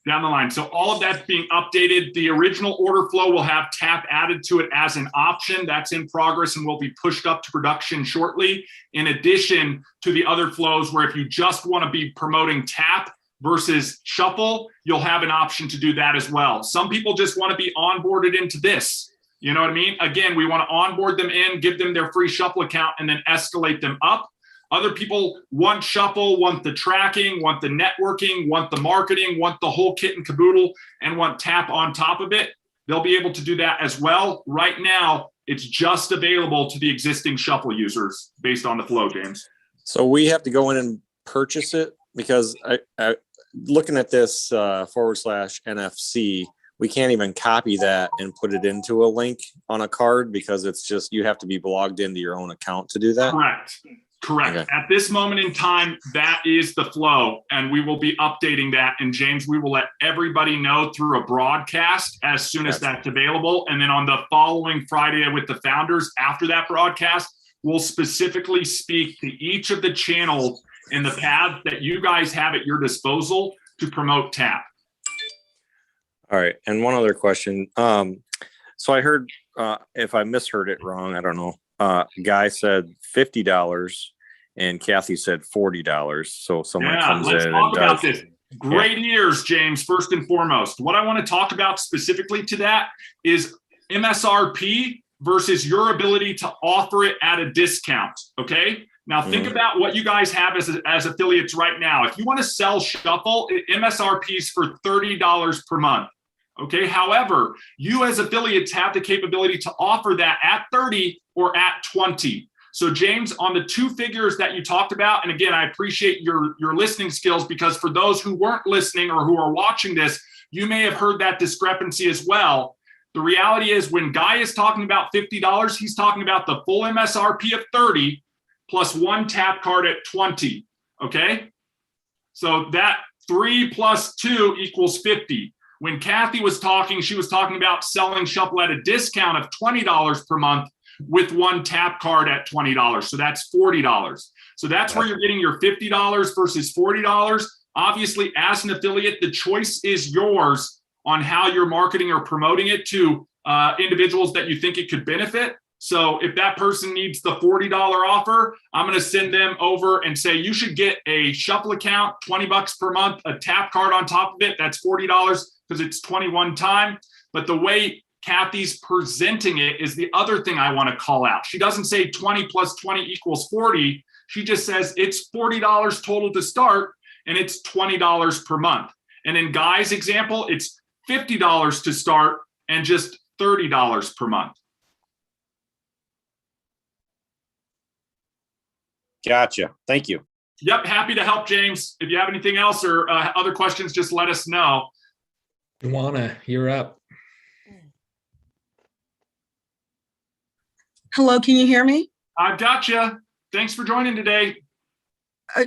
Down the line. So all of that's being updated. The original order flow will have tap added to it as an option. That's in progress and will be pushed up to production shortly. In addition to the other flows where if you just want to be promoting tap versus Shuffle, you'll have an option to do that as well. Some people just want to be onboarded into this. You know what I mean? Again, we want to onboard them in, give them their free Shuffle account, and then escalate them up. Other people want Shuffle, want the tracking, want the networking, want the marketing, want the whole kit and caboodle, and want tap on top of it. They'll be able to do that as well. Right now, it's just available to the existing Shuffle users based on the flow, James. So we have to go in and purchase it, because I looking at this /NFC, we can't even copy that and put it into a link on a card, because it's just, you have to be logged into your own account to do that. Correct. Okay. At this moment in time, that is the flow, and we will be updating that. And James, we will let everybody know through a broadcast as soon as that's available. And then on the following Friday with the founders after that broadcast, we'll specifically speak to each of the channels in the path that you guys have at your disposal to promote tap. All right. And one other question. So I heard, if I misheard it wrong, I don't know. Guy said $50 and Kathy said $40. So someone comes in and does this. Great ears, James, first and foremost. What I want to talk about specifically to that is MSRP versus your ability to offer it at a discount. Okay. Now think about what you guys have as affiliates right now. If you want to sell Shuffle, MSRP is for $30 per month. Okay. However, you as affiliates have the capability to offer that at 30 or at 20. So James, on the two figures that you talked about, and again, I appreciate your listening skills, because for those who weren't listening or who are watching this, you may have heard that discrepancy as well. The reality is, when Guy is talking about $50, he's talking about the full MSRP of 30 plus one tap card at 20. Okay. So that 3 plus 2 equals 50. When Kathy was talking, she was talking about selling Shuffle at a discount of $20 per month with one tap card at $20. So that's $40. So that's where you're getting your $50 versus $40. Obviously, as an affiliate, the choice is yours on how you're marketing or promoting it to individuals that you think it could benefit. So if that person needs the $40 offer, I'm going to send them over and say, you should get a Shuffle account, $20 per month, a tap card on top of it. That's $40 because it's 21 time. But the way Kathy's presenting it is the other thing I want to call out. She doesn't say 20 plus 20 equals 40. She just says it's $40 total to start, and it's $20 per month. And in Guy's example, it's $50 to start and just $30 per month. Gotcha. Thank you. Yep. Happy to help, James. If you have anything else or other questions, just let us know. Juana, you're up. Hello, can you hear me? I've got you. Thanks for joining today.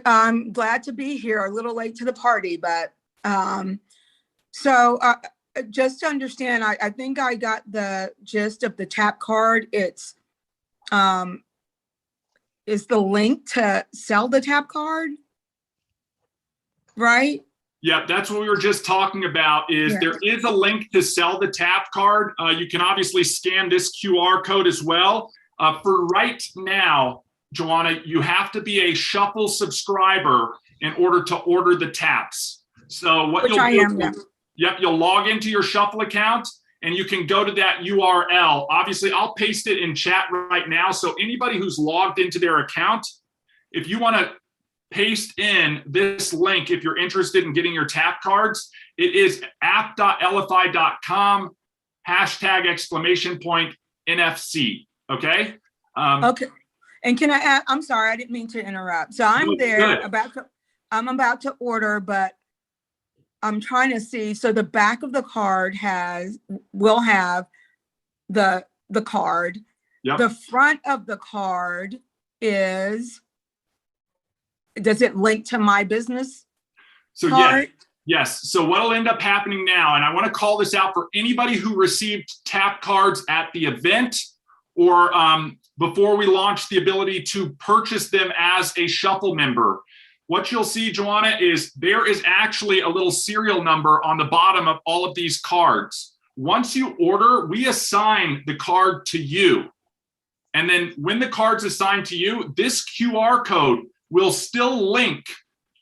I'm glad to be here. A little late to the party, but just to understand, I think I got the gist of the tap card. It's is the link to sell the tap card, right? Yep, that's what we were just talking about. There is a link to sell the tap card. You can obviously scan this QR code as well. For right now, Joanna, you have to be a Shuffle subscriber in order to order the taps. So what you'll log into your Shuffle account and you can go to that URL. Obviously, I'll paste it in chat right now. So anybody who's logged into their account, if you want to paste in this link, if you're interested in getting your tap cards, it is app.elify.com #Nfc. Okay. Okay. And can I add, I'm sorry, I didn't mean to interrupt. So I'm there I'm about to order, but I'm trying to see. So the back of the card will have the card. Yep. The front of the card does it link to my business card? Yes. So what'll end up happening now, and I want to call this out for anybody who received tap cards at the event or before we launched the ability to purchase them as a Shuffle member. What you'll see, Joanna, is there is actually a little serial number on the bottom of all of these cards. Once you order, we assign the card to you. And then when the card's assigned to you, this QR code will still link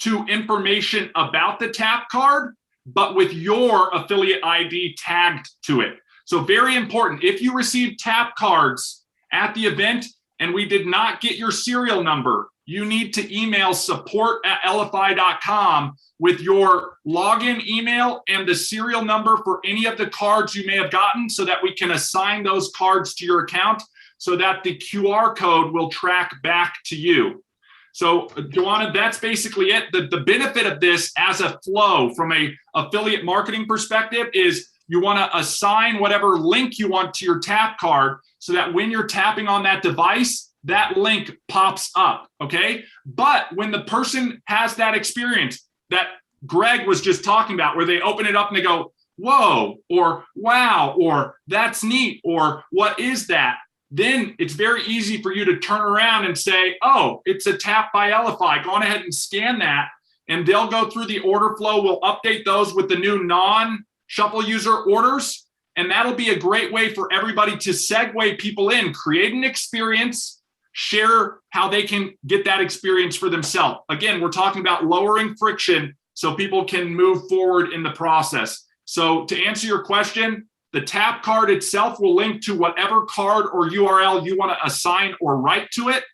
to information about the tap card, but with your affiliate ID tagged to it. So very important. If you receive tap cards at the event and we did not get your serial number, you need to email support@elify.com with your login email and the serial number for any of the cards you may have gotten so that we can assign those cards to your account so that the QR code will track back to you. So, Joanna, that's basically it. The benefit of this as a flow from a affiliate marketing perspective is you want to assign whatever link you want to your tap card so that when you're tapping on that device, that link pops up, okay? But when the person has that experience that Greg was just talking about, where they open it up and they go, whoa, or wow, or that's neat, or what is that? Then it's very easy for you to turn around and say, oh, it's a tap by Elify. Go on ahead and scan that, and they'll go through the order flow. We'll update those with the new non-Shuffle user orders, and that'll be a great way for everybody to segue people in, create an experience, share how they can get that experience for themselves. Again, we're talking about lowering friction so people can move forward in the process. So to answer your question, the tap card itself will link to whatever card or URL you want to assign or write to it.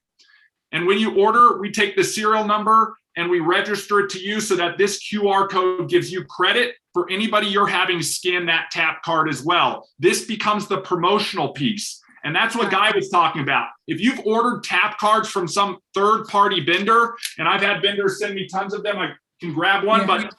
And when you order, we take the serial number and we register it to you so that this QR code gives you credit for anybody you're having scan that tap card as well. This becomes the promotional piece. And that's what Guy was talking about. If you've ordered tap cards from some third-party vendor, and I've had vendors send me tons of them, I can grab one, but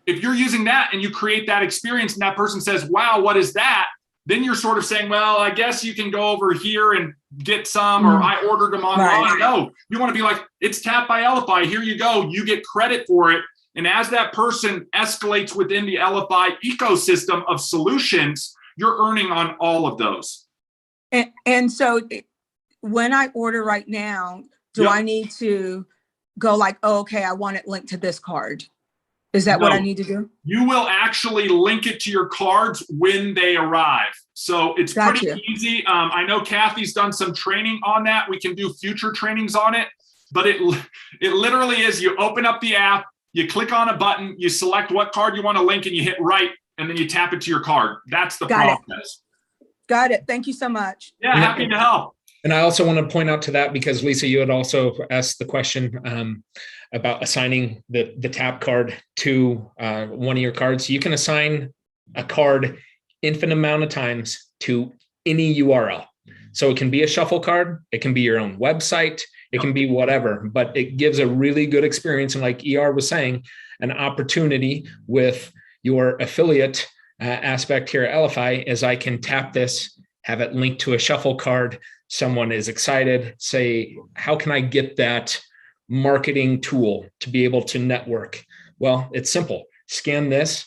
if you're using that and you create that experience and that person says, wow, what is that? Then you're sort of saying, well, I guess you can go over here and get some, or I ordered them online. Right. No, you want to be like, it's Tap by Elify. Here you go. You get credit for it. And as that person escalates within the Elify ecosystem of solutions, you're earning on all of those. And so when I order right now, do I need to go like, oh, okay, I want it linked to this card? Is that what I need to do? You will actually link it to your cards when they arrive. So it's pretty easy. I know Kathy's done some training on that. We can do future trainings on it, but it literally is, you open up the app, you click on a button, you select what card you want to link, and you hit right, and then you tap it to your card. That's the process. Got it. Thank you so much. Yeah, happy to help. And I also want to point out to that, because Lisa, you had also asked the question about assigning the tap card to one of your cards. You can assign a card infinite amount of times to any URL. So it can be a shuffle card, it can be your own website, it can be whatever, but it gives a really good experience. And like ER was saying, an opportunity with your affiliate aspect here at Elify is I can tap this, have it linked to a shuffle card. Someone is excited, say, how can I get that marketing tool to be able to network? Well, it's simple. Scan this,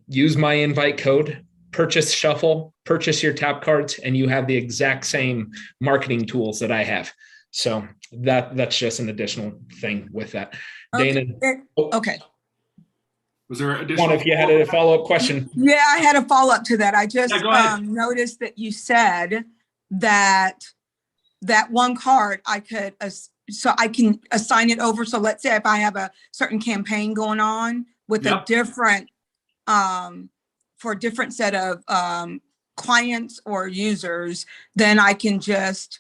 use my invite code, purchase shuffle, purchase your tap cards, and you have the exact same marketing tools that I have. So that's just an additional thing with that. Dana. Okay. Was there additional? If you had a follow-up question. Yeah, I had a follow-up to that. I just noticed that you said that one card I could, so I can assign it over. So let's say if I have a certain campaign going on with a different, for a different set of clients or users, then I can just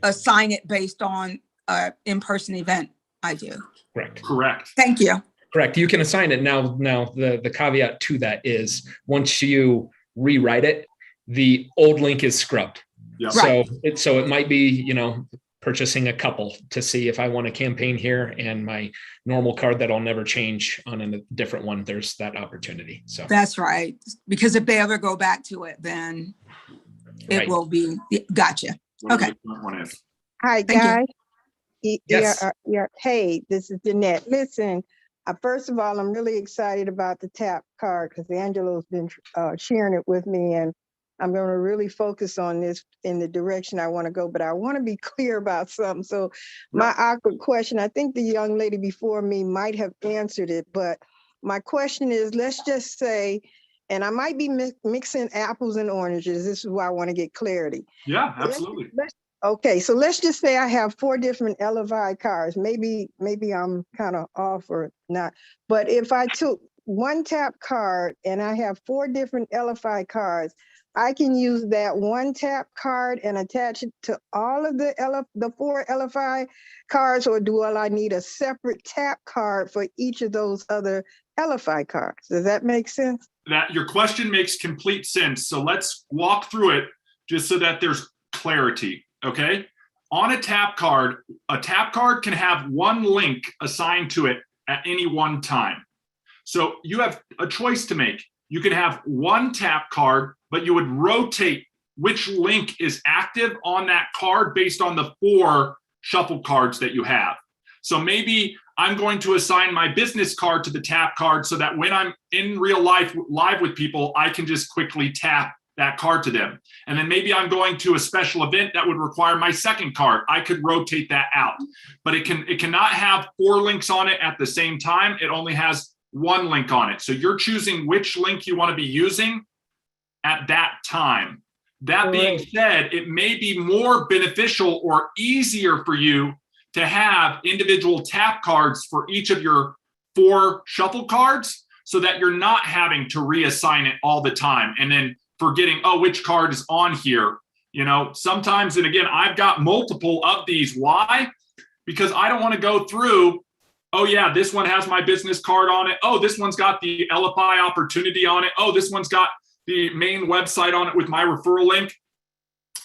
assign it based on an in-person event I do. Correct. Thank you. Correct. You can assign it. Now the caveat to that is once you rewrite it, the old link is scrubbed. Yep. So it might be, purchasing a couple to see if I want a campaign here and my normal card that I'll never change on a different one. There's that opportunity. So that's right. Because if they ever go back to it, then it will be, gotcha. Okay. Hi, guys. Yes. Hey, this is Jeanette. Listen, first of all, I'm really excited about the tap card because Angelo's been sharing it with me, and I'm going to really focus on this in the direction I want to go, but I want to be clear about something. So my awkward question, I think the young lady before me might have answered it, but my question is, let's just say, and I might be mixing apples and oranges. This is why I want to get clarity. Yeah, absolutely. Okay, so let's just say I have 4 different Elify cards. Maybe I'm kind of off or not. But if I took one tap card and I have 4 different Elify cards, I can use that one tap card and attach it to all of the 4 Elify cards, or do I need a separate tap card for each of those other Elify cards? Does that make sense? That your question makes complete sense. So let's walk through it just so that there's clarity. Okay. On a tap card can have one link assigned to it at any one time. So you have a choice to make. You can have one tap card, but you would rotate which link is active on that card based on the 4 shuffle cards that you have. So maybe I'm going to assign my business card to the tap card so that when I'm in real life live with people, I can just quickly tap that card to them. And then maybe I'm going to a special event that would require my second card. I could rotate that out, but it cannot have 4 links on it at the same time. It only has 1 link on it. So you're choosing which link you want to be using at that time. That being said, it may be more beneficial or easier for you to have individual tap cards for each of your 4 shuffle cards so that you're not having to reassign it all the time and then forgetting, oh, which card is on here. Sometimes, and again, I've got multiple of these. Why? Because I don't want to go through oh yeah, this one has my business card on it. Oh, this one's got the Elify opportunity on it. Oh, this one's got the main website on it with my referral link.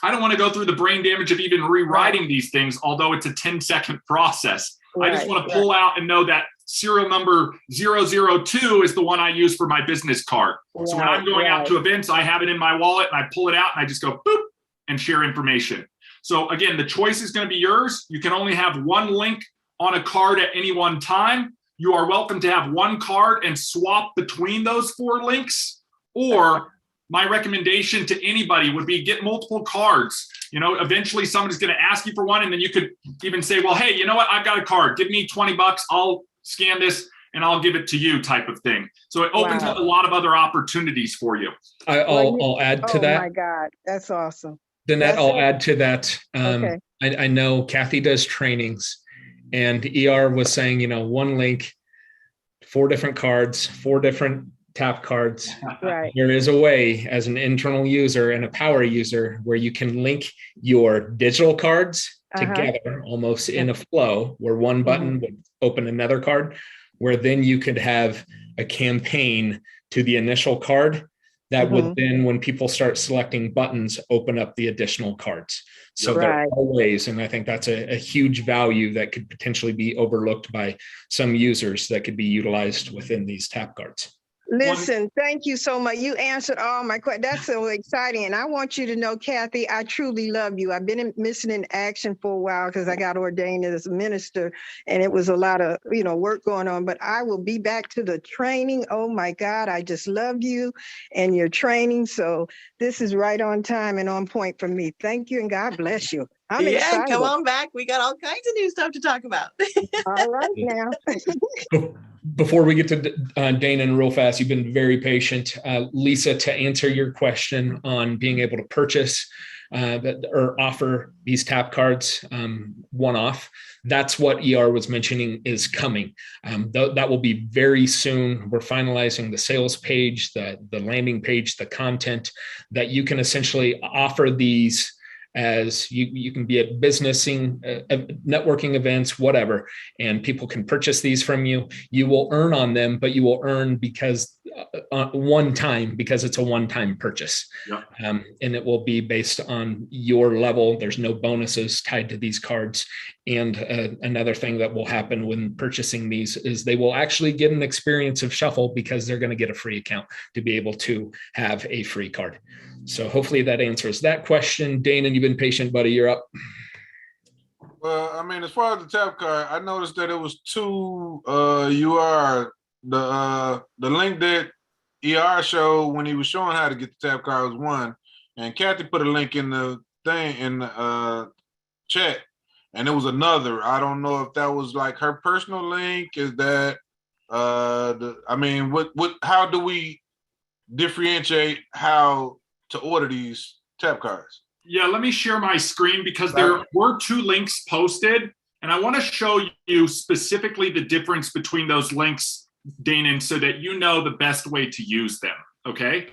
I don't want to go through the brain damage of even rewriting these things, although it's a 10-second process. I just want to pull out and know that serial number 002 is the one I use for my business card. So when I'm going out to events, I have it in my wallet and I pull it out and I just go boop and share information. So again, the choice is going to be yours. You can only have one link on a card at any one time. You are welcome to have one card and swap between those 4 links, or my recommendation to anybody would be get multiple cards. You know, eventually somebody's going to ask you for one, and then you could even say, well, hey, you know what? I've got a card. Give me $20. I'll scan this and I'll give it to you, type of thing. So it opens up a lot of other opportunities for you. I'll add to that. Oh my God, that's awesome. Danette, I'll add to that. I know Kathy does trainings, and ER was saying, you know, one link, 4 different cards, 4 different tap cards. Right. There is a way as an internal user and a power user where you can link your digital cards together almost in a flow, where one button would open another card, where then you could have a campaign to the initial card that would then, when people start selecting buttons, open up the additional cards. So there are ways, and I think that's a huge value that could potentially be overlooked by some users that could be utilized within these tap cards. Listen, thank you so much. You answered all my questions. That's so exciting. And I want you to know, Kathy, I truly love you. I've been missing in action for a while because I got ordained as a minister, and it was a lot of, you know, work going on, but I will be back to the training. Oh my God, I just love you and your training. So this is right on time and on point for me. Thank you and God bless you. I'm excited. Come on back. We got all kinds of new stuff to talk about. All right now. Before we get to Dana, real fast, you've been very patient. Lisa, to answer your question on being able to purchase or offer these tap cards one-off, that's what ER was mentioning is coming. That will be very soon. We're finalizing the sales page, the landing page, the content that you can essentially offer these as you can be at businessing, networking events, whatever, and people can purchase these from you. You will earn on them, but you will earn because one time, because it's a one-time purchase. Yep. And it will be based on your level. There's no bonuses tied to these cards. And another thing that will happen when purchasing these is they will actually get an experience of Shuffle because they're going to get a free account to be able to have a free card. So hopefully that answers that question. Dana, you've been patient, buddy. You're up. Well, I mean, as far as the tap card, I noticed that it was 2 UR. The link that ER showed when he was showing how to get the tap card was 1, and Kathy put a link in the thing in the chat, and it was another. I don't know if that was like her personal link. Is that I mean, how do we differentiate how to order these tap cards? Yeah, let me share my screen because there were 2 links posted, and I want to show you specifically the difference between those links, Dana, so that you know the best way to use them, okay?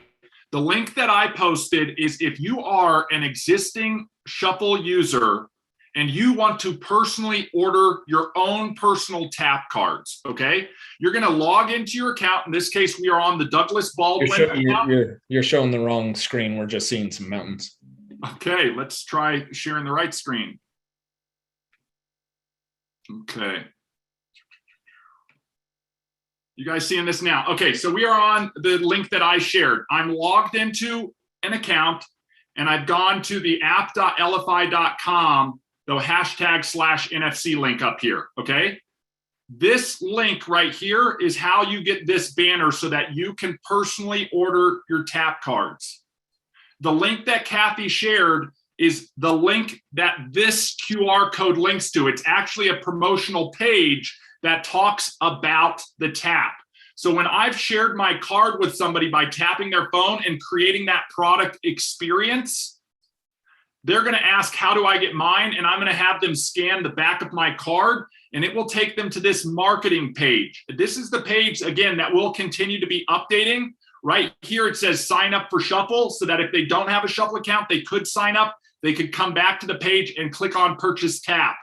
The link that I posted is if you are an existing Shuffle user and you want to personally order your own personal tap cards, okay? You're going to log into your account. In this case, we are on the Douglas Baldwin account. You're showing the wrong screen. We're just seeing some mountains. Okay, let's try sharing the right screen. Okay. You guys seeing this now? Okay, so we are on the link that I shared. I'm logged into an account, and I've gone to the app.elify.com, the #/NFC link up here, okay? This link right here is how you get this banner so that you can personally order your tap cards. The link that Kathy shared is the link that this QR code links to. It's actually a promotional page that talks about the tap. So when I've shared my card with somebody by tapping their phone and creating that product experience, they're going to ask, how do I get mine? And I'm going to have them scan the back of my card, and it will take them to this marketing page. This is the page, again, that will continue to be updating. Right here, it says sign up for Shuffle, so that if they don't have a Shuffle account, they could sign up. They could come back to the page and click on Purchase Tap.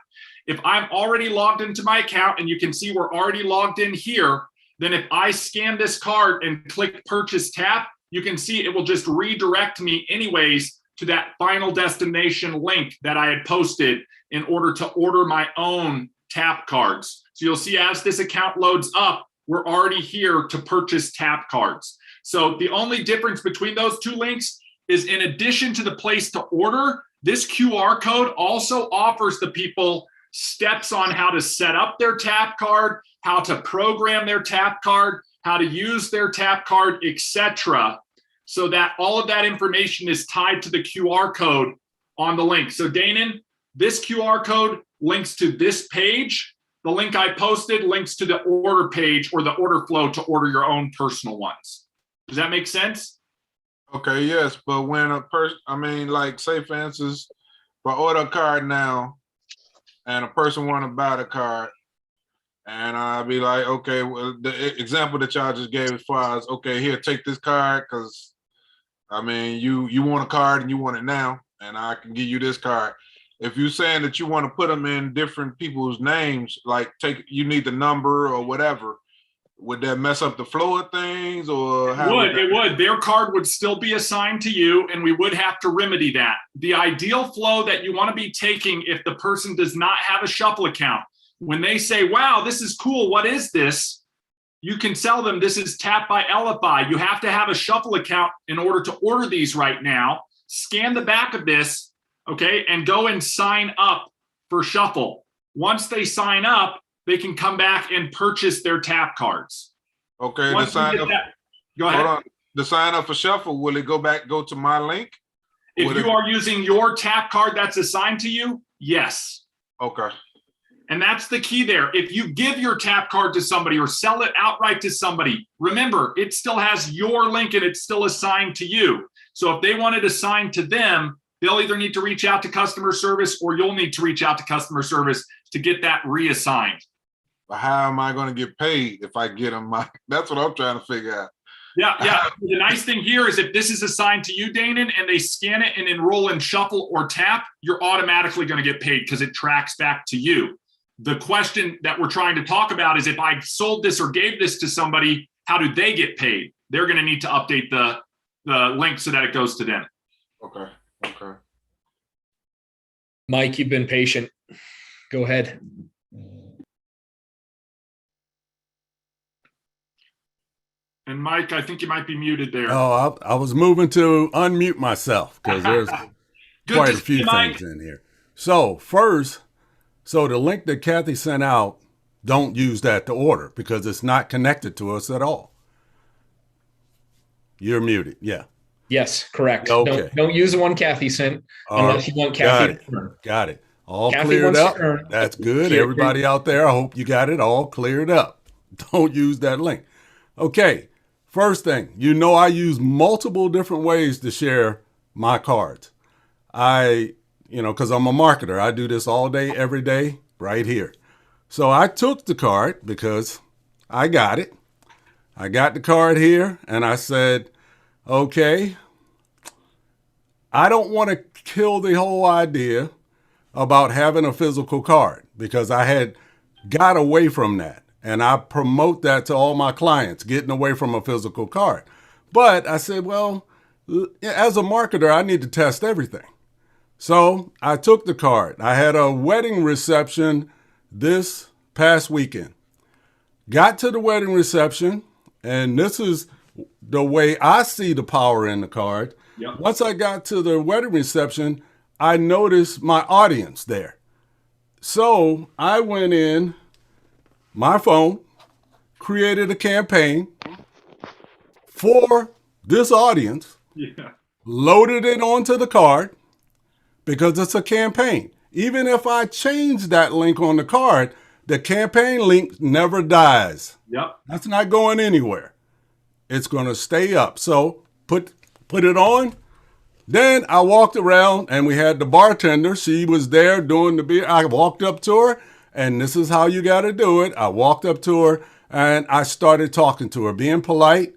If I'm already logged into my account, and you can see we're already logged in here, then if I scan this card and click purchase tap, you can see it will just redirect me anyways to that final destination link that I had posted in order to order my own tap cards. So you'll see as this account loads up, we're already here to purchase tap cards. So the only difference between those two links is, in addition to the place to order, this QR code also offers the people steps on how to set up their tap card, how to program their tap card, how to use their tap card, etc. So that all of that information is tied to the QR code on the link. So Danon, this QR code links to this page. The link I posted links to the order page or the order flow to order your own personal ones. Does that make sense? Okay, yes, but when a person, I mean, like, say for instance, if I order a card now and a person want to buy the card, and I'll be like, okay, well, the example that y'all just gave as far as, okay, here, take this card, because I mean, you want a card and you want it now, and I can give you this card. If you're saying that you want to put them in different people's names, like you need the number or whatever, would that mess up the flow of things, or how It would. Their card would still be assigned to you, and we would have to remedy that. The ideal flow that you want to be taking, if the person does not have a shuffle account, when they say, wow, this is cool, what is this? You can tell them this is Tap by Elify. You have to have a shuffle account in order to order these right now. Scan the back of this, okay, and go and sign up for shuffle. Once they sign up, they can come back and purchase their tap cards. Okay, Once the sign up. Go ahead. Hold on. The sign up for shuffle, will it go to my link? If you are using your tap card that's assigned to you, yes. Okay. And that's the key there. If you give your tap card to somebody or sell it outright to somebody, remember, it still has your link and it's still assigned to you. So if they want it assigned to them, they'll either need to reach out to customer service, or you'll need to reach out to customer service to get that reassigned. But how am I going to get paid if I get them? That's what I'm trying to figure out. Yeah. The nice thing here is if this is assigned to you, Danon, and they scan it and enroll in shuffle or tap, you're automatically going to get paid because it tracks back to you. The question that we're trying to talk about is, if I sold this or gave this to somebody, how do they get paid? They're going to need to update the link so that it goes to them. Okay. Mike, you've been patient. Go ahead. And Mike, I think you might be muted there. Oh, I was moving to unmute myself because there's quite a few things in here. So first, the link that Kathy sent out, don't use that to order because it's not connected to us at all. You're muted. Yeah. Yes, correct. Okay. Don't use the one Kathy sent unless you want Kathy to earn. Got it. All Kathy cleared up. to earn. That's good. Everybody out there, I hope you got it all cleared up. Don't use that link. Okay. First thing, I use multiple different ways to share my cards. Because I'm a marketer, I do this all day, every day, right here. So I took the card because I got it. I got the card here and I said, okay, I don't want to kill the whole idea about having a physical card because I had got away from that. And I promote that to all my clients, getting away from a physical card. But I said, well, as a marketer, I need to test everything. So I took the card. I had a wedding reception this past weekend. Got to the wedding reception, and this is the way I see the power in the card. Yep. Once I got to the wedding reception, I noticed my audience there. So I went in my phone, created a campaign for this audience, loaded it onto the card because it's a campaign. Even if I change that link on the card, the campaign link never dies. Yep. That's not going anywhere. It's going to stay up. So put it on. Then I walked around and we had the bartender. She was there doing the beer. I walked up to her. And this is how you got to do it. I walked up to her and I started talking to her, being polite,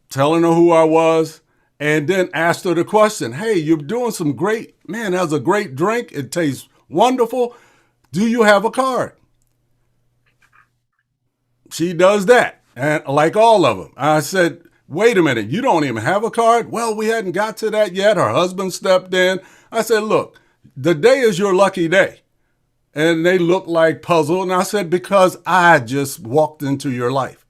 telling her who I was, and then asked her the question, hey, you're doing some great, man, that's a great drink. It tastes wonderful. do you have a card? She does that. And like all of them, I said, wait a minute, you don't even have a card? Well, we hadn't got to that yet. Her husband stepped in. I said, look, the day is your lucky day. And they looked like puzzled. And I said, because I just walked into your life.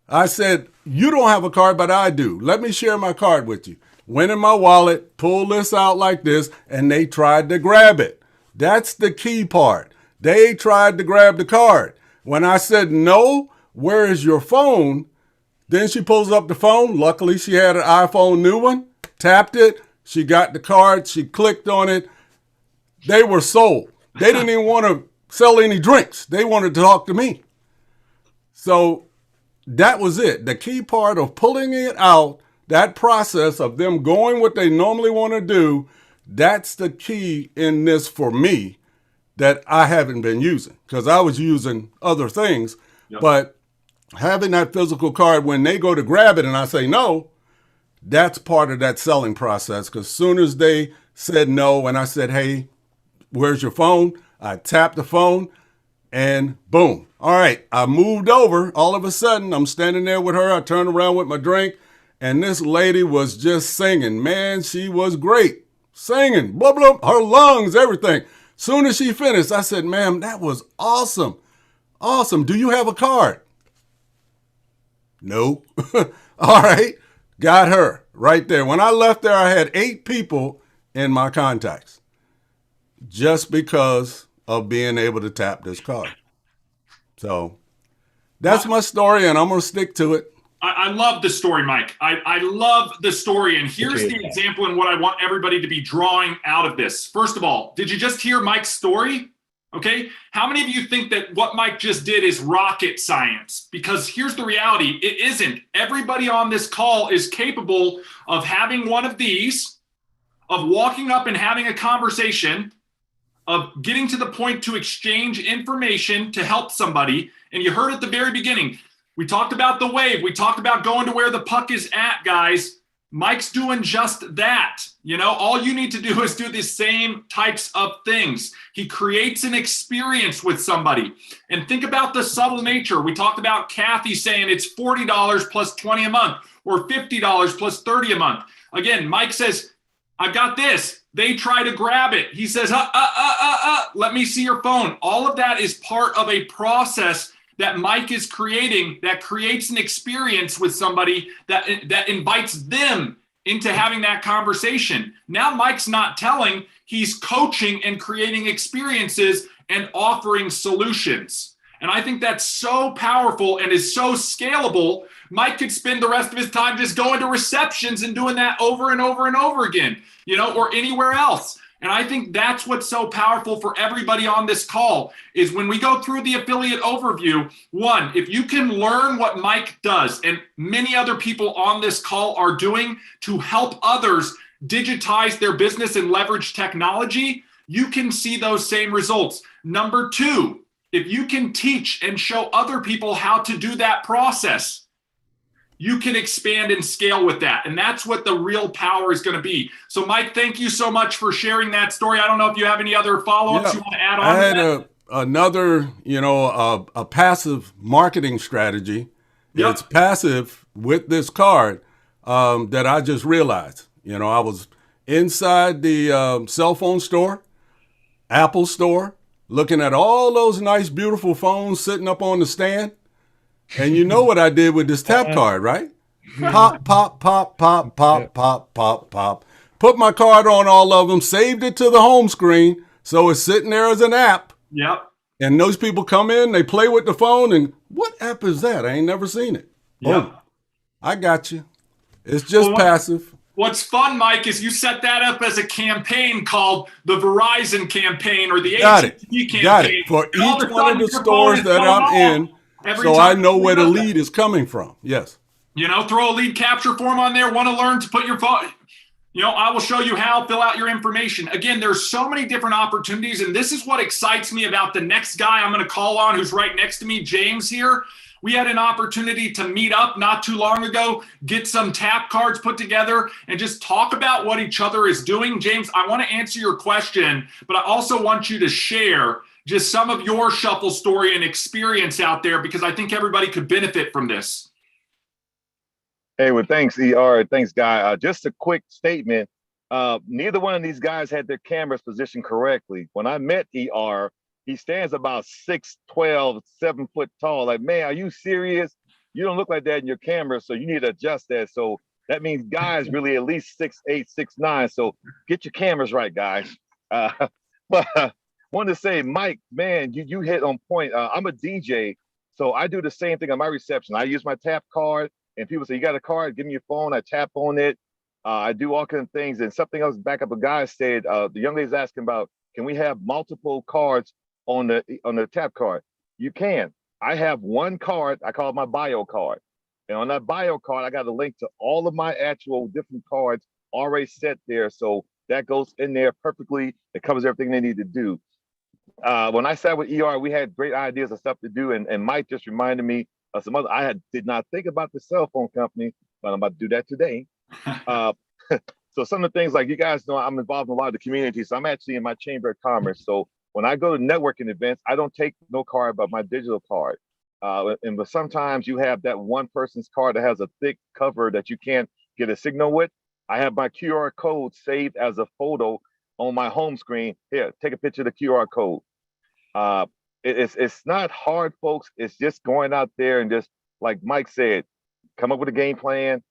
I said, you don't have a card, but I do. Let me share my card with you. Went in my wallet, pulled this out like this, and they tried to grab it. That's the key part. They tried to grab the card. When I said, no, where is your phone? Then she pulls up the phone. Luckily, she had an iPhone new one, tapped it. She got the card. She clicked on it. They were sold. They didn't even want to sell any drinks. They wanted to talk to me. So that was it. The key part of pulling it out, that process of them going what they normally want to do, that's the key in this for me that I haven't been using, because I was using other things. Yep. But having that physical card, when they go to grab it and I say no, that's part of that selling process. Because as soon as they said no and I said, hey, where's your phone? I tapped the phone and boom. All right, I moved over. All of a sudden, I'm standing there with her. I turned around with my drink, and this lady was just singing. Man, she was great. Singing, blah, blah, her lungs, everything. Soon as she finished, I said, ma'am, that was awesome. Awesome. Do you have a card? No. All right. Got her right there. When I left there, I had 8 people in my contacts just because of being able to tap this card. So that's my story, and I'm going to stick to it. I love the story, Mike. I love the story. And here's the example and what I want everybody to be drawing out of this. First of all, did you just hear Mike's story? Okay. How many of you think that what Mike just did is rocket science? Because here's the reality. It isn't. Everybody on this call is capable of having one of these, of walking up and having a conversation, of getting to the point to exchange information to help somebody. And you heard at the very beginning, we talked about the wave. We talked about going to where the puck is at, guys. Mike's doing just that. You know, all you need to do is do the same types of things. He creates an experience with somebody. And think about the subtle nature. We talked about Kathy saying it's $40 plus $20 a month or $50 plus $30 a month. Again, Mike says, I've got this. They try to grab it. He says, let me see your phone. All of that is part of a process that Mike is creating that creates an experience with somebody that invites them into having that conversation. Now Mike's not telling, he's coaching and creating experiences and offering solutions. And I think that's so powerful and is so scalable. Mike could spend the rest of his time just going to receptions and doing that over and over and over again, you know, or anywhere else. And I think that's what's so powerful for everybody on this call is when we go through the affiliate overview, one, if you can learn what Mike does and many other people on this call are doing to help others digitize their business and leverage technology, you can see those same results. Number 2, if you can teach and show other people how to do that process, you can expand and scale with that. And that's what the real power is going to be. So Mike, thank you so much for sharing that story. I don't know if you have any other follow-ups you want to add on. I had another, a passive marketing strategy. Yep. It's passive with this card that I just realized. I was inside the cell phone store, Apple store, looking at all those nice, beautiful phones sitting up on the stand. And you know what I did with this tap card, right? Pop, pop, pop, pop, pop, pop, pop, pop. Put my card on all of them, saved it to the home screen, so it's sitting there as an app. Yep. And those people come in, they play with the phone, and what app is that? I ain't never seen it. Yep. Oh, I got you. It's just passive. What's fun, Mike, is you set that up as a campaign called the Verizon campaign or the AT&T campaign. Got it. For each one of the stores that I'm in, so I know where the lead is coming from. Yes. Throw a lead capture form on there. Want to learn to put your phone. I will show you how, fill out your information. Again, there's so many different opportunities. And this is what excites me about the next guy I'm going to call on who's right next to me, James here. We had an opportunity to meet up not too long ago, get some tap cards put together, and just talk about what each other is doing. James, I want to answer your question, but I also want you to share just some of your shuffle story and experience out there, because I think everybody could benefit from this. Hey, well, thanks, ER. Thanks, Guy. Just a quick statement. Neither one of these guys had their cameras positioned correctly. When I met ER, he stands about 6'12", 7 foot tall. Like, man, are you serious? You don't look like that in your camera, so you need to adjust that. So that means Guy's really at least 6'8", 6'9". So get your cameras right, guys. But wanted to say, Mike, man, you hit on point. I'm a DJ, so I do the same thing on my reception. I use my tap card. And people say, you got a card? Give me your phone. I tap on it. I do all kinds of things. And something else back up, a guy said, the young lady's asking about, can we have multiple cards on the tap card? You can. I have one card. I call it my bio card. And on that bio card, I got a link to all of my actual different cards already set there. So that goes in there perfectly. It covers everything they need to do. When I sat with ER, we had great ideas of stuff to do. And Mike just reminded me of some other. Did not think about the cell phone company, but I'm about to do that today. So some of the things, like you guys know, I'm involved in a lot of the community. So I'm actually in my Chamber of Commerce. So when I go to networking events, I don't take no card but my digital card. But sometimes you have that one person's card that has a thick cover that you can't get a signal with. I have my QR code saved as a photo on my home screen. Here, take a picture of the QR code. It's not hard, folks. It's just going out there and just, like Mike said, come up with a game plan,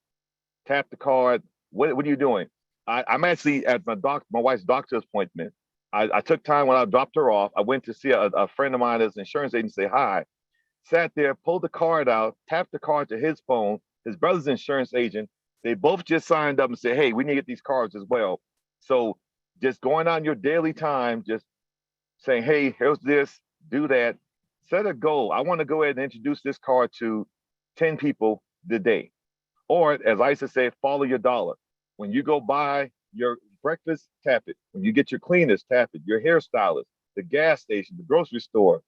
tap the card. What are you doing? I'm actually at my wife's doctor's appointment. I took time when I dropped her off. I went to see a friend of mine as an insurance agent, say hi. Sat there, pulled the card out, tapped the card to his phone. His brother's an insurance agent. They both just signed up and said, hey, we need to get these cards as well. So just going on your daily time, just saying, hey, here's this, do that. Set a goal. I want to go ahead and introduce this card to 10 people today. Or as I used to say, follow your dollar. When you go buy your breakfast, tap it. When you get your cleaners, tap it. Your hairstylist, the gas station, the grocery store.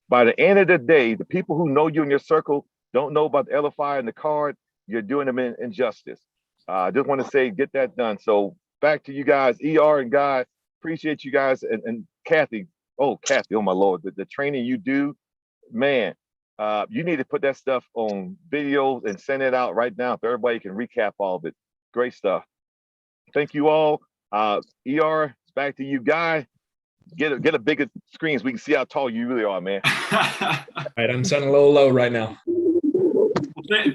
By the end of the day, the people who know you in your circle don't know about the Elify and the card. You're doing them an injustice. I just want to say, get that done. So back to you guys, ER and Guy. Appreciate you guys. And Kathy, Kathy, oh my Lord, the training you do, man, you need to put that stuff on videos and send it out right now so everybody can recap all of it. Great stuff. Thank you all. ER, it's back to you, Guy. Get a bigger screen so we can see how tall you really are, man. All right, I'm setting a little low right now.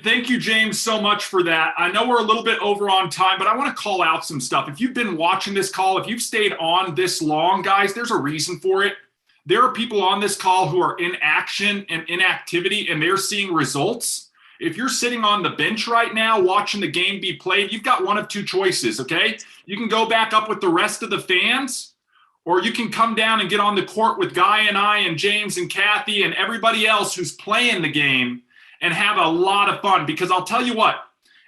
Thank you, James, so much for that. I know we're a little bit over on time, but I want to call out some stuff. If you've been watching this call, if you've stayed on this long, guys, there's a reason for it. There are people on this call who are in action and inactivity, and they're seeing results. If you're sitting on the bench right now watching the game be played, you've got one of two choices, okay? You can go back up with the rest of the fans, or you can come down and get on the court with Guy and I and James and Kathy and everybody else who's playing the game and have a lot of fun. Because I'll tell you what,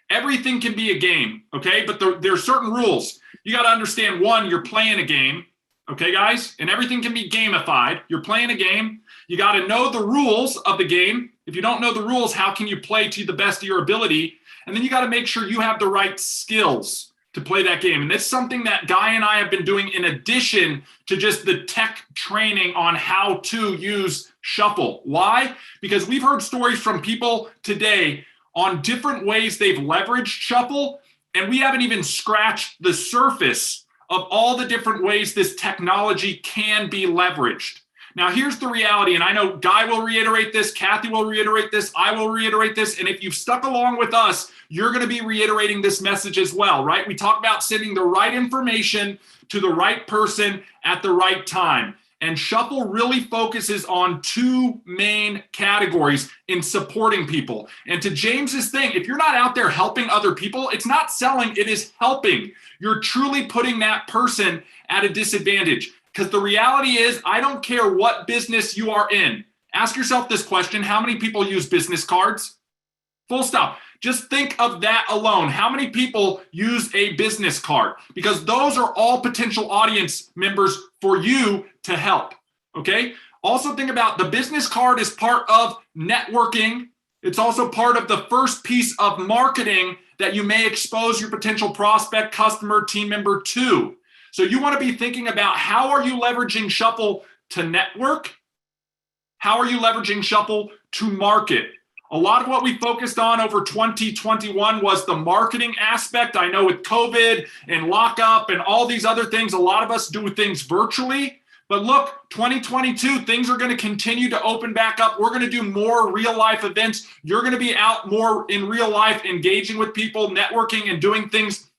everything can be a game, okay? But there are certain rules. You got to understand, one, you're playing a game, okay, guys? And everything can be gamified. You're playing a game. You got to know the rules of the game. If you don't know the rules, how can you play to the best of your ability? And then you got to make sure you have the right skills to play that game. And that's something that Guy and I have been doing in addition to just the tech training on how to use Shuffle. Why? Because we've heard stories from people today on different ways they've leveraged Shuffle, and we haven't even scratched the surface of all the different ways this technology can be leveraged. Now, here's the reality, and I know Guy will reiterate this, Kathy will reiterate this, I will reiterate this, and if you've stuck along with us, you're going to be reiterating this message as well, right? We talk about sending the right information to the right person at the right time. And Shuffle really focuses on two main categories in supporting people. And to James's thing, if you're not out there helping other people, it's not selling, it is helping. You're truly putting that person at a disadvantage. Because the reality is, I don't care what business you are in. Ask yourself this question: how many people use business cards? Full stop. Just think of that alone. How many people use a business card? Because those are all potential audience members for you to help, okay? Also think about the business card is part of networking. It's also part of the first piece of marketing that you may expose your potential prospect, customer, team member to. So you want to be thinking about how are you leveraging Shuffle to network? How are you leveraging Shuffle to market? A lot of what we focused on over 2021 was the marketing aspect. I know with COVID and lockup and all these other things, a lot of us do things virtually. But look, 2022, things are going to continue to open back up. We're going to do more real life events. You're going to be out more in real life, engaging with people, networking, and doing things.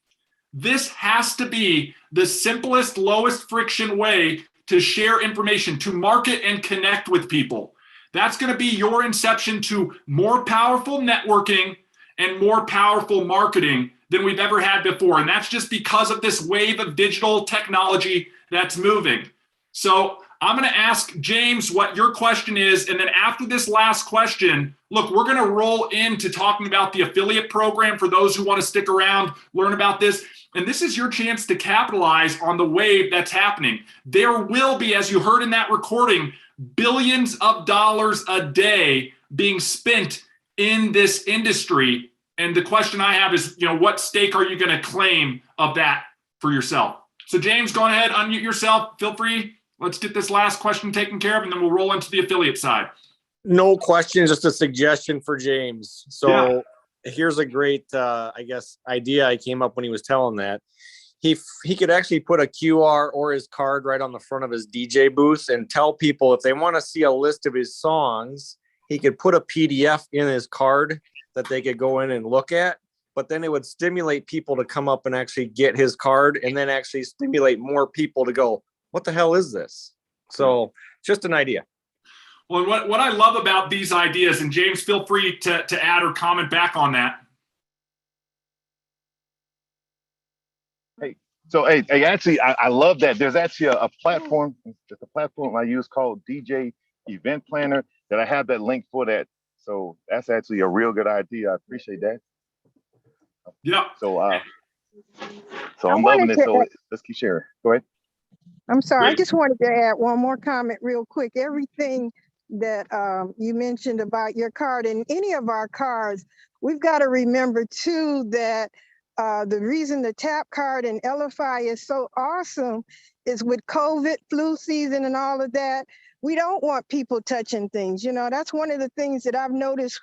This has to be the simplest, lowest friction way to share information, to market and connect with people. That's going to be your inception to more powerful networking and more powerful marketing than we've ever had before. And that's just because of this wave of digital technology that's moving. So I'm going to ask James what your question is. And then after this last question, look, we're going to roll into talking about the affiliate program for those who want to stick around, learn about this. And this is your chance to capitalize on the wave that's happening. There will be, as you heard in that recording, billions of dollars a day being spent in this industry. And the question I have is, what stake are you going to claim of that for yourself? So James, go ahead, unmute yourself. Feel free. Let's get this last question taken care of, and then we'll roll into the affiliate side. No question, just a suggestion for James. So here's a great, idea I came up when he was telling that. He could actually put a QR or his card right on the front of his DJ booth and tell people if they want to see a list of his songs, he could put a PDF in his card that they could go in and look at. But then it would stimulate people to come up and actually get his card, and then actually stimulate more people to go, what the hell is this? So just an idea. Well, what I love about these ideas, and James, feel free to add or comment back on that. Actually, I love that. There's actually a platform. It's a platform I use called DJ Event Planner that I have that link for that. So that's actually a real good idea. I appreciate that. Yeah. So I'm loving it. So let's keep sharing. Go ahead. I'm sorry. I just wanted to add one more comment real quick. Everything that you mentioned about your card and any of our cards, we've got to remember too that the reason the tap card and Elify is so awesome is with COVID, flu season and all of that, we don't want people touching things. That's one of the things that I've noticed,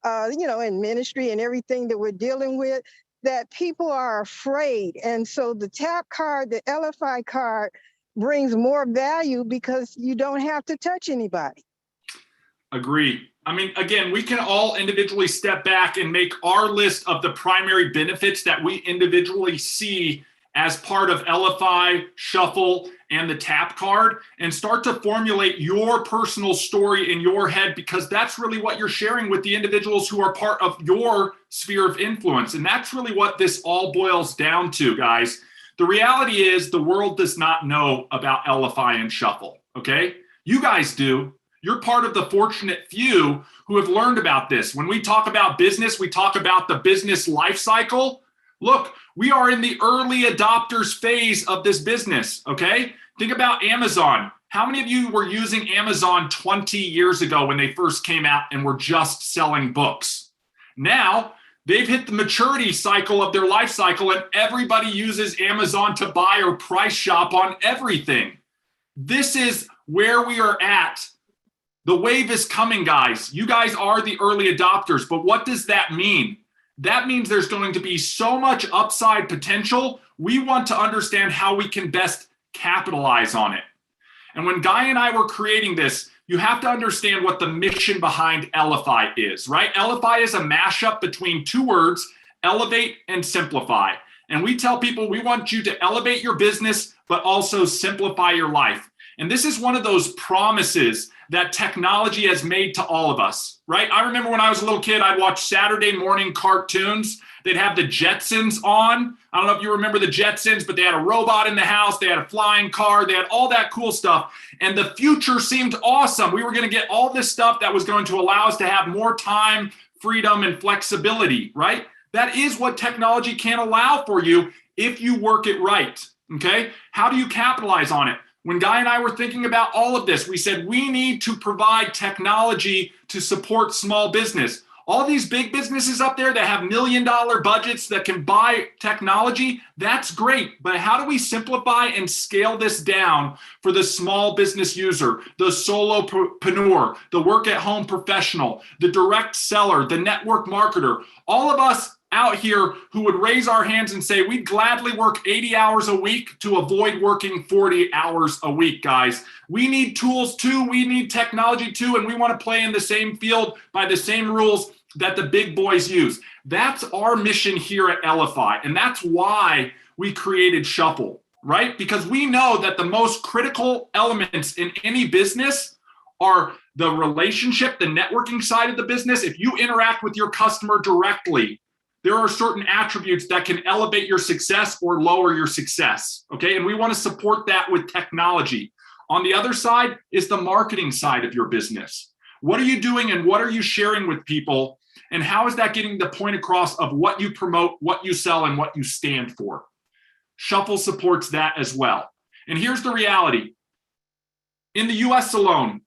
in ministry and everything that we're dealing with, that people are afraid. And so the tap card, the Elify card brings more value because you don't have to touch anybody. Agree. I mean, again, we can all individually step back and make our list of the primary benefits that we individually see as part of Elify, Shuffle, and the tap card, and start to formulate your personal story in your head, because that's really what you're sharing with the individuals who are part of your sphere of influence. And that's really what this all boils down to, guys. The reality is the world does not know about Elify and Shuffle, okay? You guys do. You're part of the fortunate few who have learned about this. When we talk about business, we talk about the business life cycle. Look, we are in the early adopters phase of this business, okay? Think about Amazon. How many of you were using Amazon 20 years ago when they first came out and were just selling books? Now, they've hit the maturity cycle of their life cycle, and everybody uses Amazon to buy or price shop on everything. This is where we are at. The wave is coming, guys. You guys are the early adopters, but what does that mean? That means there's going to be so much upside potential. We want to understand how we can best capitalize on it. And when Guy and I were creating this, you have to understand what the mission behind Elify is, right? Elify is a mashup between two words, elevate and simplify. And we tell people we want you to elevate your business, but also simplify your life. And this is one of those promises that technology has made to all of us, right? I remember when I was a little kid, I'd watch Saturday morning cartoons. They'd have the Jetsons on. I don't know if you remember the Jetsons, but they had a robot in the house. They had a flying car. They had all that cool stuff. And the future seemed awesome. We were going to get all this stuff that was going to allow us to have more time, freedom, and flexibility, right? That is what technology can allow for you if you work it right, okay? How do you capitalize on it? When Guy and I were thinking about all of this, we said we need to provide technology to support small business. All these big businesses up there that have $1 million budgets that can buy technology, that's great. But how do we simplify and scale this down for the small business user, the solopreneur, the work-at-home professional, the direct seller, the network marketer, all of us out here who would raise our hands and say, we'd gladly work 80 hours a week to avoid working 40 hours a week, guys. We need tools too. We need technology too. And we want to play in the same field by the same rules that the big boys use. That's our mission here at Elify. And that's why we created Shuffle, right? Because we know that the most critical elements in any business are the relationship, the networking side of the business. If you interact with your customer directly, there are certain attributes that can elevate your success or lower your success, okay? And we want to support that with technology. On the other side is the marketing side of your business. What are you doing and what are you sharing with people? And how is that getting the point across of what you promote, what you sell, and what you stand for? Shuffle supports that as well. And here's the reality. In the US alone,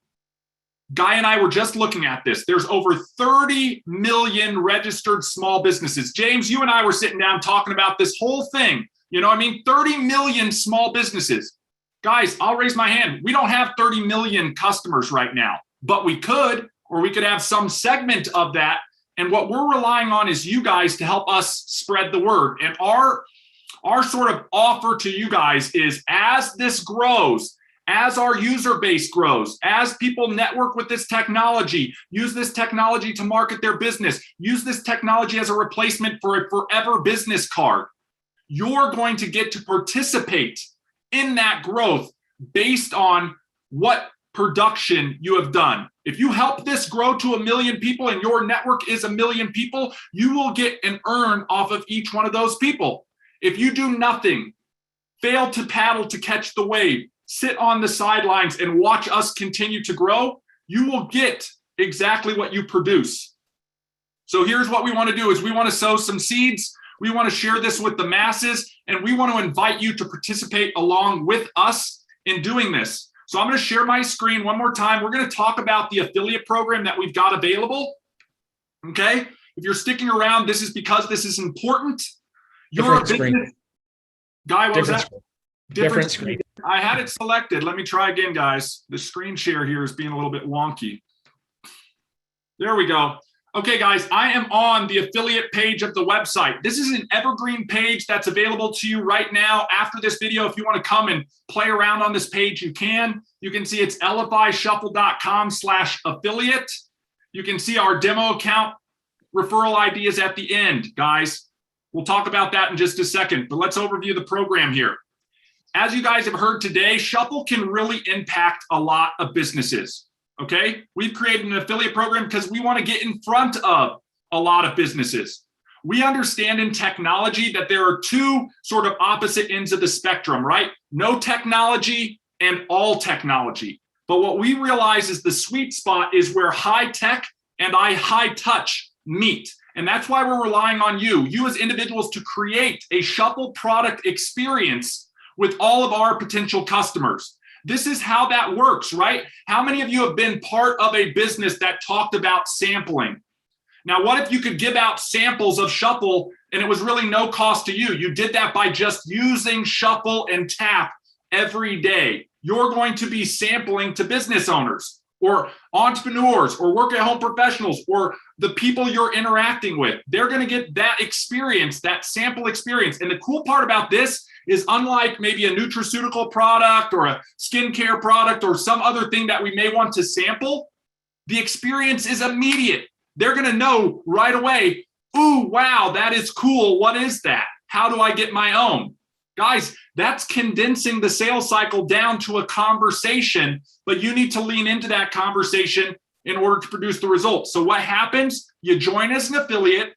Guy and I were just looking at this. There's over 30 million registered small businesses. James, you and I were sitting down talking about this whole thing. You know what I mean? 30 million small businesses. Guys, I'll raise my hand. We don't have 30 million customers right now, but we could, or we could have some segment of that. And what we're relying on is you guys to help us spread the word. And our sort of offer to you guys is, as this grows, as our user base grows, as people network with this technology, use this technology to market their business, use this technology as a replacement for a forever business card, you're going to get to participate in that growth based on what production you have done. If you help this grow to 1 million people and your network is 1 million people, you will get an earn off of each one of those people. If you do nothing, fail to paddle to catch the wave, sit on the sidelines and watch us continue to grow, you will get exactly what you produce. So here's what we want to do is we want to sow some seeds. We want to share this with the masses, and we want to invite you to participate along with us in doing this. So I'm going to share my screen one more time. We're going to talk about the affiliate program that we've got available. Okay? If you're sticking around, this is because this is important. You're a business guy. What was that? Different screen. I had it selected. Let me try again, guys. The screen share here is being a little bit wonky. There we go. Okay, guys, I am on the affiliate page of the website. This is an evergreen page that's available to you right now after this video. If you want to come and play around on this page, you can. You can see it's elifyshuffle.com/affiliate. You can see our demo account referral ID is at the end, guys. We'll talk about that in just a second, but let's overview the program here. As you guys have heard today, Shuffle can really impact a lot of businesses, okay? We've created an affiliate program because we want to get in front of a lot of businesses. We understand in technology that there are two sort of opposite ends of the spectrum, right? No technology and all technology. But what we realize is the sweet spot is where high tech and high touch meet. And that's why we're relying on you as individuals, to create a Shuffle product experience with all of our potential customers. This is how that works, right? How many of you have been part of a business that talked about sampling? Now, what if you could give out samples of Shuffle and it was really no cost to you? You did that by just using Shuffle and Tap every day. You're going to be sampling to business owners or entrepreneurs or work-at-home professionals or the people you're interacting with. They're going to get that experience, that sample experience. And the cool part about this is, unlike maybe a nutraceutical product or a skincare product or some other thing that we may want to sample, the experience is immediate. They're going to know right away, ooh, wow, that is cool. What is that? How do I get my own? Guys, that's condensing the sales cycle down to a conversation, but you need to lean into that conversation in order to produce the results. So what happens? You join as an affiliate,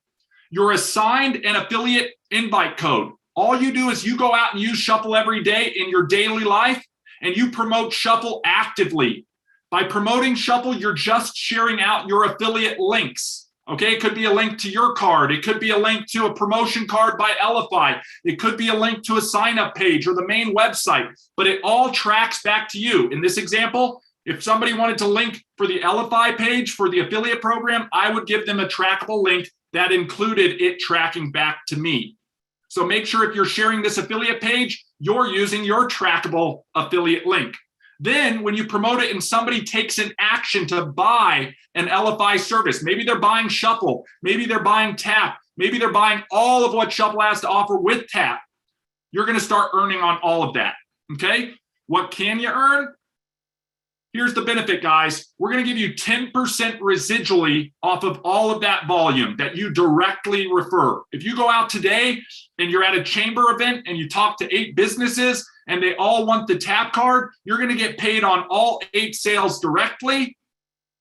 you're assigned an affiliate invite code. All you do is you go out and use Shuffle every day in your daily life, and you promote Shuffle actively. By promoting Shuffle, you're just sharing out your affiliate links. Okay, it could be a link to your card. It could be a link to a promotion card by Elify. It could be a link to a sign-up page or the main website, but it all tracks back to you. In this example, If somebody wanted to link for the Elify page for the affiliate program, I would give them a trackable link that included it tracking back to me. So make sure if you're sharing this affiliate page, you're using your trackable affiliate link. Then when you promote it and somebody takes an action to buy an Elify service, maybe they're buying Shuffle, maybe they're buying Tap, maybe they're buying all of what Shuffle has to offer with Tap, you're going to start earning on all of that. Okay? What can you earn? Here's the benefit, guys. We're going to give you 10% residually off of all of that volume that you directly refer. If you go out today and you're at a chamber event and you talk to 8 businesses and they all want the Tap card, you're going to get paid on all 8 sales directly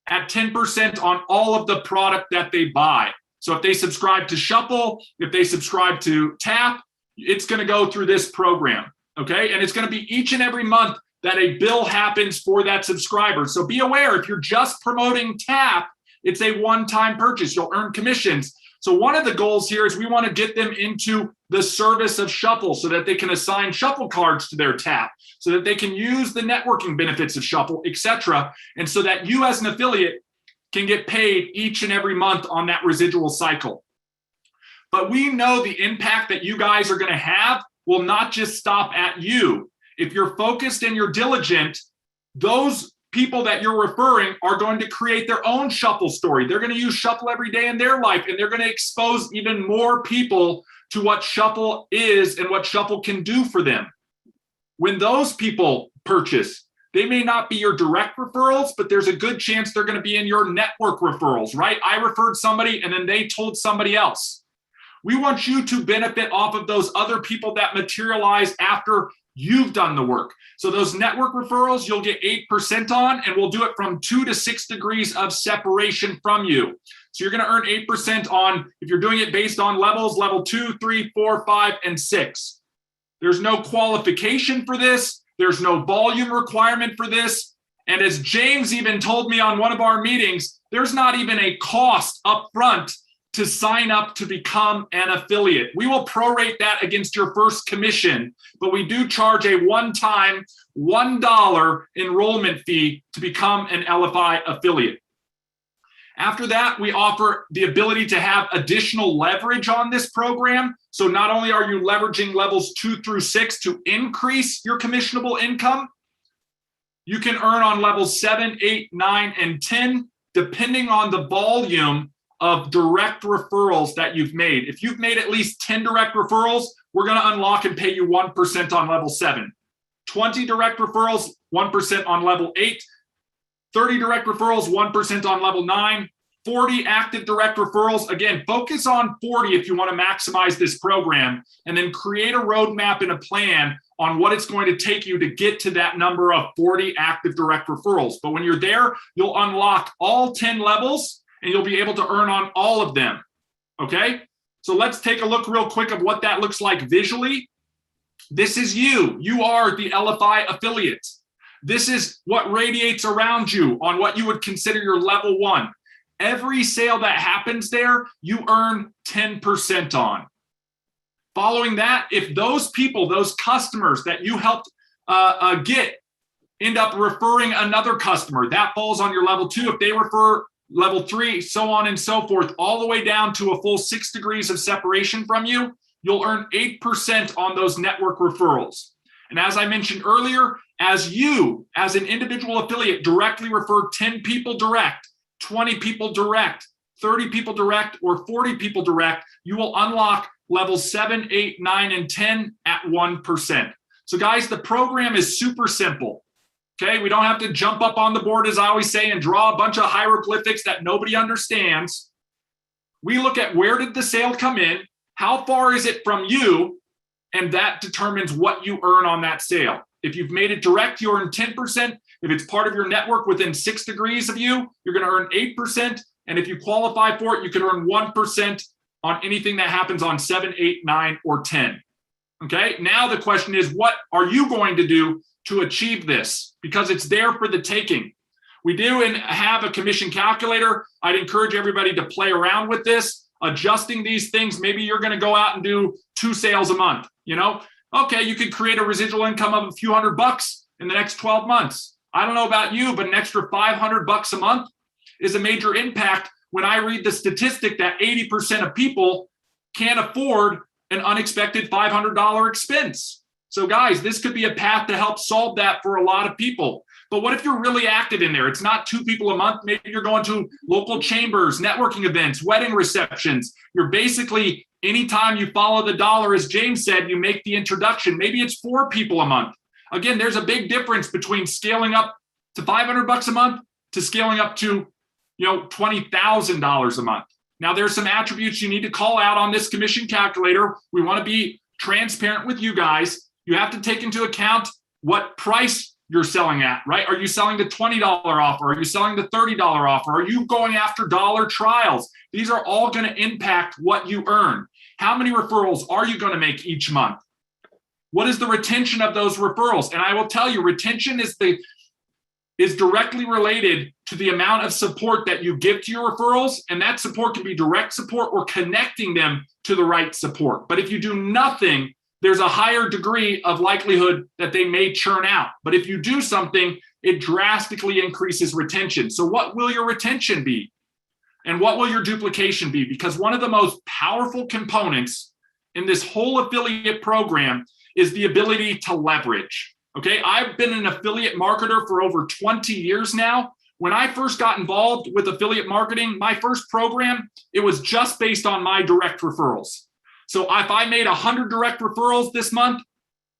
at 10% on all of the product that they buy. So if they subscribe to Shuffle, if they subscribe to Tap, it's going to go through this program, okay? And it's going to be each and every month that a bill happens for that subscriber. So be aware, if you're just promoting Tap, it's a one-time purchase. You'll earn commissions. So one of the goals here is we want to get them into the service of Shuffle so that they can assign Shuffle cards to their Tap, so that they can use the networking benefits of Shuffle, etc. And so that you as an affiliate can get paid each and every month on that residual cycle. But we know the impact that you guys are going to have will not just stop at you. If you're focused and you're diligent, those people that you're referring are going to create their own Shuffle story. They're going to use Shuffle every day in their life, and they're going to expose even more people to what Shuffle is and what Shuffle can do for them. When those people purchase, they may not be your direct referrals, but there's a good chance they're going to be in your network referrals, right? I referred somebody and then they told somebody else. We want you to benefit off of those other people that materialize after you've done the work. So those network referrals, you'll get 8% on, and we'll do it from 2 to 6 degrees of separation from you. So you're going to earn 8% on, if you're doing it based on levels, level 2, 3, 4, 5, and 6. There's no qualification for this. There's no volume requirement for this. And as James even told me on one of our meetings, there's not even a cost up front to sign up to become an affiliate. We will prorate that against your first commission, but we do charge a one-time $1 enrollment fee to become an Elify affiliate. After that, we offer the ability to have additional leverage on this program. So not only are you leveraging levels 2 through 6 to increase your commissionable income, you can earn on levels 7, 8, 9, and 10, depending on the volume of direct referrals that you've made. If you've made at least 10 direct referrals, we're going to unlock and pay you 1% on level 7. 20 direct referrals, 1% on level 8. 30 direct referrals, 1% on level 9. 40 active direct referrals. Again, focus on 40 if you want to maximize this program, and then create a roadmap and a plan on what it's going to take you to get to that number of 40 active direct referrals. But when you're there, you'll unlock all 10 levels and you'll be able to earn on all of them, okay? So let's take a look real quick of what that looks like visually. This is you. You are the Elify affiliate. This is what radiates around you on what you would consider your level 1. Every sale that happens there, you earn 10% on. Following that, if those people, those customers that you helped get, end up referring another customer, that falls on your level 2. If they refer level 3, so on and so forth, all the way down to a full 6 degrees of separation from you, you'll earn 8% on those network referrals. And as I mentioned earlier, as you, as an individual affiliate, directly refer 10 people direct, 20 people direct, 30 people direct, or 40 people direct, you will unlock levels 7, 8, 9, and 10 at 1%. So guys, the program is super simple. Okay, we don't have to jump up on the board, as I always say, and draw a bunch of hieroglyphics that nobody understands. We look at where did the sale come in, how far is it from you, and that determines what you earn on that sale. If you've made it direct, you earn 10%. If it's part of your network within 6 degrees of you, you're going to earn 8%. And if you qualify for it, you can earn 1% on anything that happens on 7, 8, 9, or 10. Okay, now the question is, what are you going to do to achieve this? Because it's there for the taking. We do and have a commission calculator. I'd encourage everybody to play around with this, adjusting these things. Maybe you're going to go out and do 2 sales a month, you know? Okay, you could create a residual income of a few $100 in the next 12 months. I don't know about you, but an extra $500 a month is a major impact when I read the statistic that 80% of people can't afford an unexpected $500 expense. So guys, this could be a path to help solve that for a lot of people. But what if you're really active in there? It's not 2 people a month. Maybe you're going to local chambers, networking events, wedding receptions. You're basically, anytime you follow the dollar, as James said, you make the introduction. Maybe it's 4 people a month. Again, there's a big difference between scaling up to $500 a month to scaling up to, $20,000 a month. Now, there's some attributes you need to call out on this commission calculator. We want to be transparent with you guys. You have to take into account what price you're selling at, right? Are you selling the $20 offer? Are you selling the $30 offer? Are you going after dollar trials? These are all going to impact what you earn. How many referrals are you going to make each month? What is the retention of those referrals? And I will tell you, retention is directly related to the amount of support that you give to your referrals. And that support can be direct support or connecting them to the right support. But if you do nothing, there's a higher degree of likelihood that they may churn out. But if you do something, it drastically increases retention. So what will your retention be? And what will your duplication be? Because one of the most powerful components in this whole affiliate program is the ability to leverage. Okay, I've been an affiliate marketer for over 20 years now. When I first got involved with affiliate marketing, my first program, it was just based on my direct referrals. So if I made 100 direct referrals this month,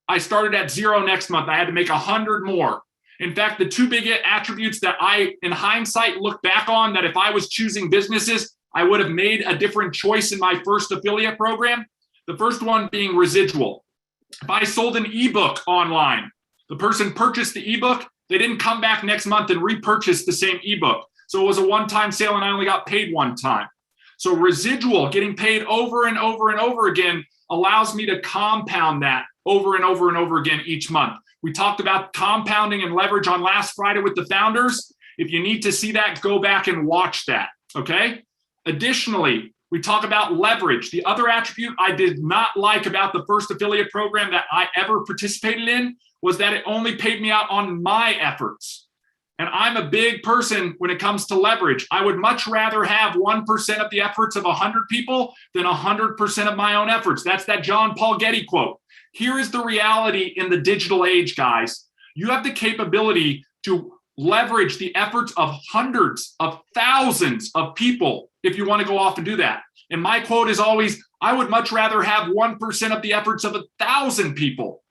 I started at 0 next month. I had to make 100 more. In fact, the 2 big attributes that I, in hindsight, look back on that if I was choosing businesses, I would have made a different choice in my first affiliate program. The first one being residual. If I sold an ebook online, the person purchased the ebook, they didn't come back next month and repurchase the same ebook. So it was a one-time sale and I only got paid one time. So residual, getting paid over and over and over again, allows me to compound that over and over and over again each month. We talked about compounding and leverage on last Friday with the founders. If you need to see that, go back and watch that, okay? Additionally, we talk about leverage. The other attribute I did not like about the first affiliate program that I ever participated in was that it only paid me out on my efforts. And I'm a big person when it comes to leverage. I would much rather have 1% of the efforts of 100 people than 100% of my own efforts. That's that John Paul Getty quote. Here is the reality in the digital age, guys. You have the capability to leverage the efforts of hundreds of thousands of people if you want to go off and do that. And my quote is always, I would much rather have 1% of the efforts of 1,000 people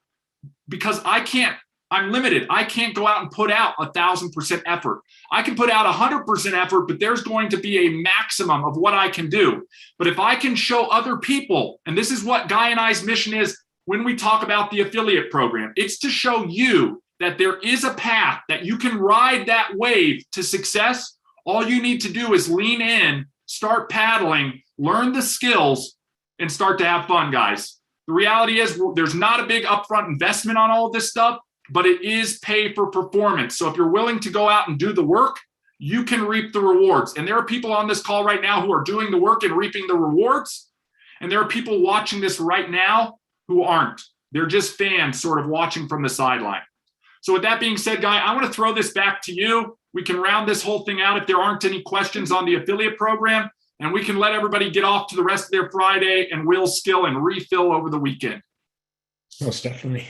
because I'm limited. I can't go out and put out 1,000% effort. I can put out 100% effort, but there's going to be a maximum of what I can do. But if I can show other people, and this is what Guy and I's mission is when we talk about the affiliate program, it's to show you that there is a path that you can ride that wave to success. All you need to do is lean in, start paddling, learn the skills, and start to have fun, guys. The reality is there's not a big upfront investment on all of this stuff, but it is pay for performance. So if you're willing to go out and do the work, you can reap the rewards. And there are people on this call right now who are doing the work and reaping the rewards. And there are people watching this right now who aren't. They're just fans sort of watching from the sideline. So with that being said, Guy, I want to throw this back to you. We can round this whole thing out if there aren't any questions on the affiliate program, and we can let everybody get off to the rest of their Friday and will skill and refill over the weekend. Most definitely.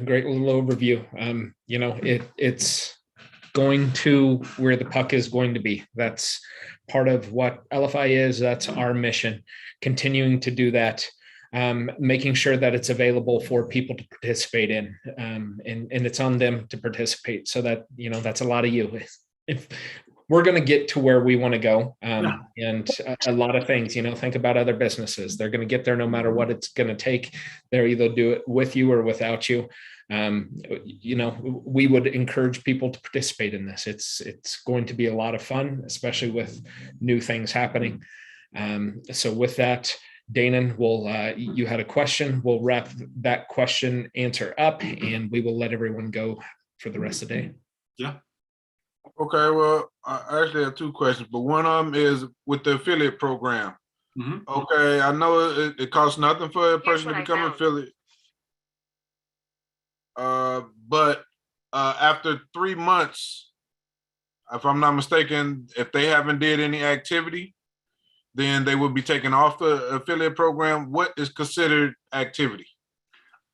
Great little overview. It's going to where the puck is going to be. That's part of what Elify is. That's our mission. Continuing to do that, making sure that it's available for people to participate in, and it's on them to participate. So that, that's a lot of you. If we're going to get to where we want to go, and a lot of things, think about other businesses. They're going to get there no matter what it's going to take. They'll either do it with you or without you. We would encourage people to participate in this. It's going to be a lot of fun, especially with new things happening. So with that, Danon, you had a question. We'll wrap that question answer up, and we will let everyone go for the rest of the day. Yeah. Okay, well, I actually have 2 questions, but one of them is with the affiliate program. Mm-hmm. Okay, I know it costs nothing for a person to become an affiliate. But after 3 months, if I'm not mistaken, if they haven't did any activity, then they will be taken off the affiliate program. What is considered activity?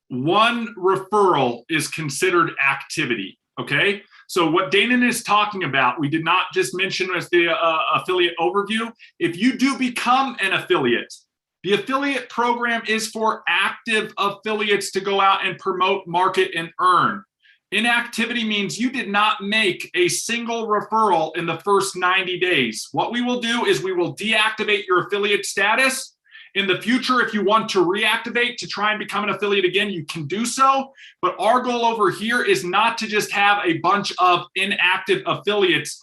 One referral is considered activity. Okay. So what Danon is talking about, we did not just mention as the affiliate overview. If you do become an affiliate, the affiliate program is for active affiliates to go out and promote, market, and earn. Inactivity means you did not make a single referral in the first 90 days. What we will do is we will deactivate your affiliate status. In the future, if you want to reactivate to try and become an affiliate again, you can do so. But our goal over here is not to just have a bunch of inactive affiliates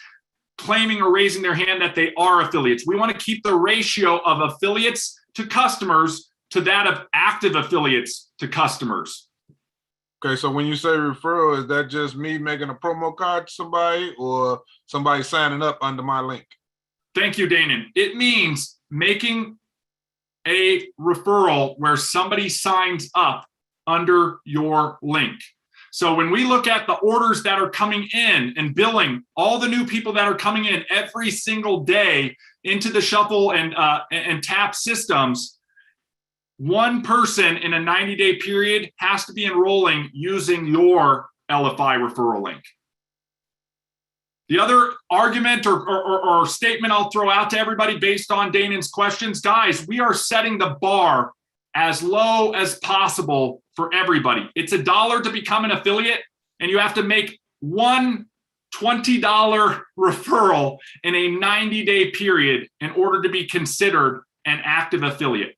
claiming or raising their hand that they are affiliates. We want to keep the ratio of affiliates to customers to that of active affiliates to customers. Okay, so when you say referral, is that just me making a promo card to somebody or somebody signing up under my link? Thank you, Danon. It means making a referral where somebody signs up under your link. So when we look at the orders that are coming in and billing, all the new people that are coming in every single day into the Shuffle and Tap systems, one person in a 90-day period has to be enrolling using your Elify referral link. The other argument or statement I'll throw out to everybody based on Danon's questions, guys, we are setting the bar as low as possible for everybody. It's $1 to become an affiliate, and you have to make one $20 referral in a 90-day period in order to be considered an active affiliate.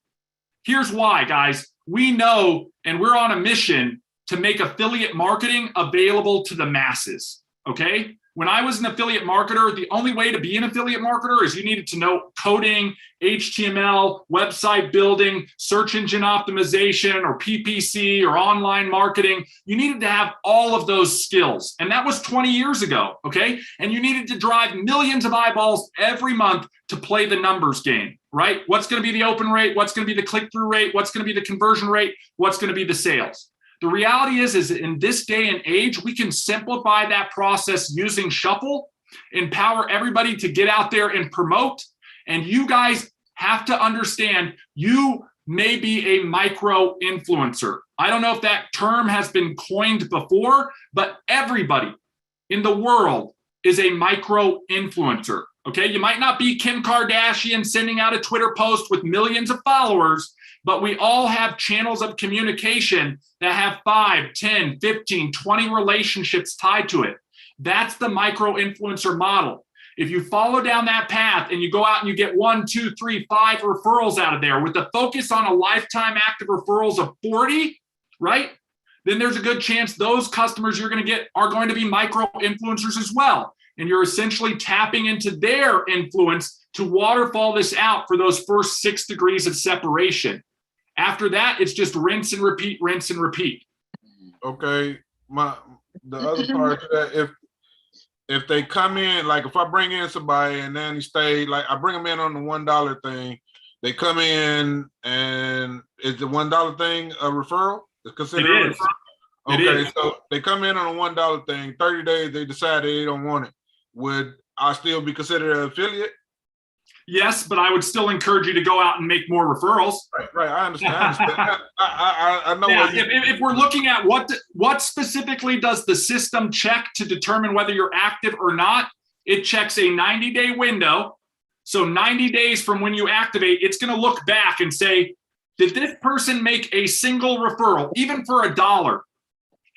Here's why, guys. We know, and we're on a mission to make affiliate marketing available to the masses, okay? When I was an affiliate marketer, the only way to be an affiliate marketer is you needed to know coding, HTML, website building, search engine optimization, or PPC, or online marketing. You needed to have all of those skills. And that was 20 years ago, okay? And you needed to drive millions of eyeballs every month to play the numbers game, right? What's going to be the open rate? What's going to be the click-through rate? What's going to be the conversion rate? What's going to be the sales? The reality is in this day and age, we can simplify that process using Shuffle, empower everybody to get out there and promote. And you guys have to understand, you may be a micro influencer. I don't know if that term has been coined before, but everybody in the world is a micro influencer. Okay, you might not be Kim Kardashian sending out a Twitter post with millions of followers, but we all have channels of communication that have 5, 10, 15, 20 relationships tied to it. That's the micro influencer model. If you follow down that path and you go out and you get 1, 2, 3, 5 referrals out of there with a focus on a lifetime active referrals of 40, right? Then there's a good chance those customers you're going to get are going to be micro influencers as well. And you're essentially tapping into their influence to waterfall this out for those first 6 degrees of separation. After that, it's just rinse and repeat, rinse and repeat. Okay. The other part of that, if they come in, like if I bring in somebody and then he stay, like I bring them in on the $1 thing, they come in and is the $1 thing a referral? It's considered a referral? Okay, so they come in on a $1 thing, 30 days, they decide they don't want it. Would I still be considered an affiliate? Yes, but I would still encourage you to go out and make more referrals. Right. I understand. I know. Yeah, if we're looking at what specifically does the system check to determine whether you're active or not, it checks a 90-day window. So 90 days from when you activate, it's going to look back and say, did this person make a single referral, even for $1?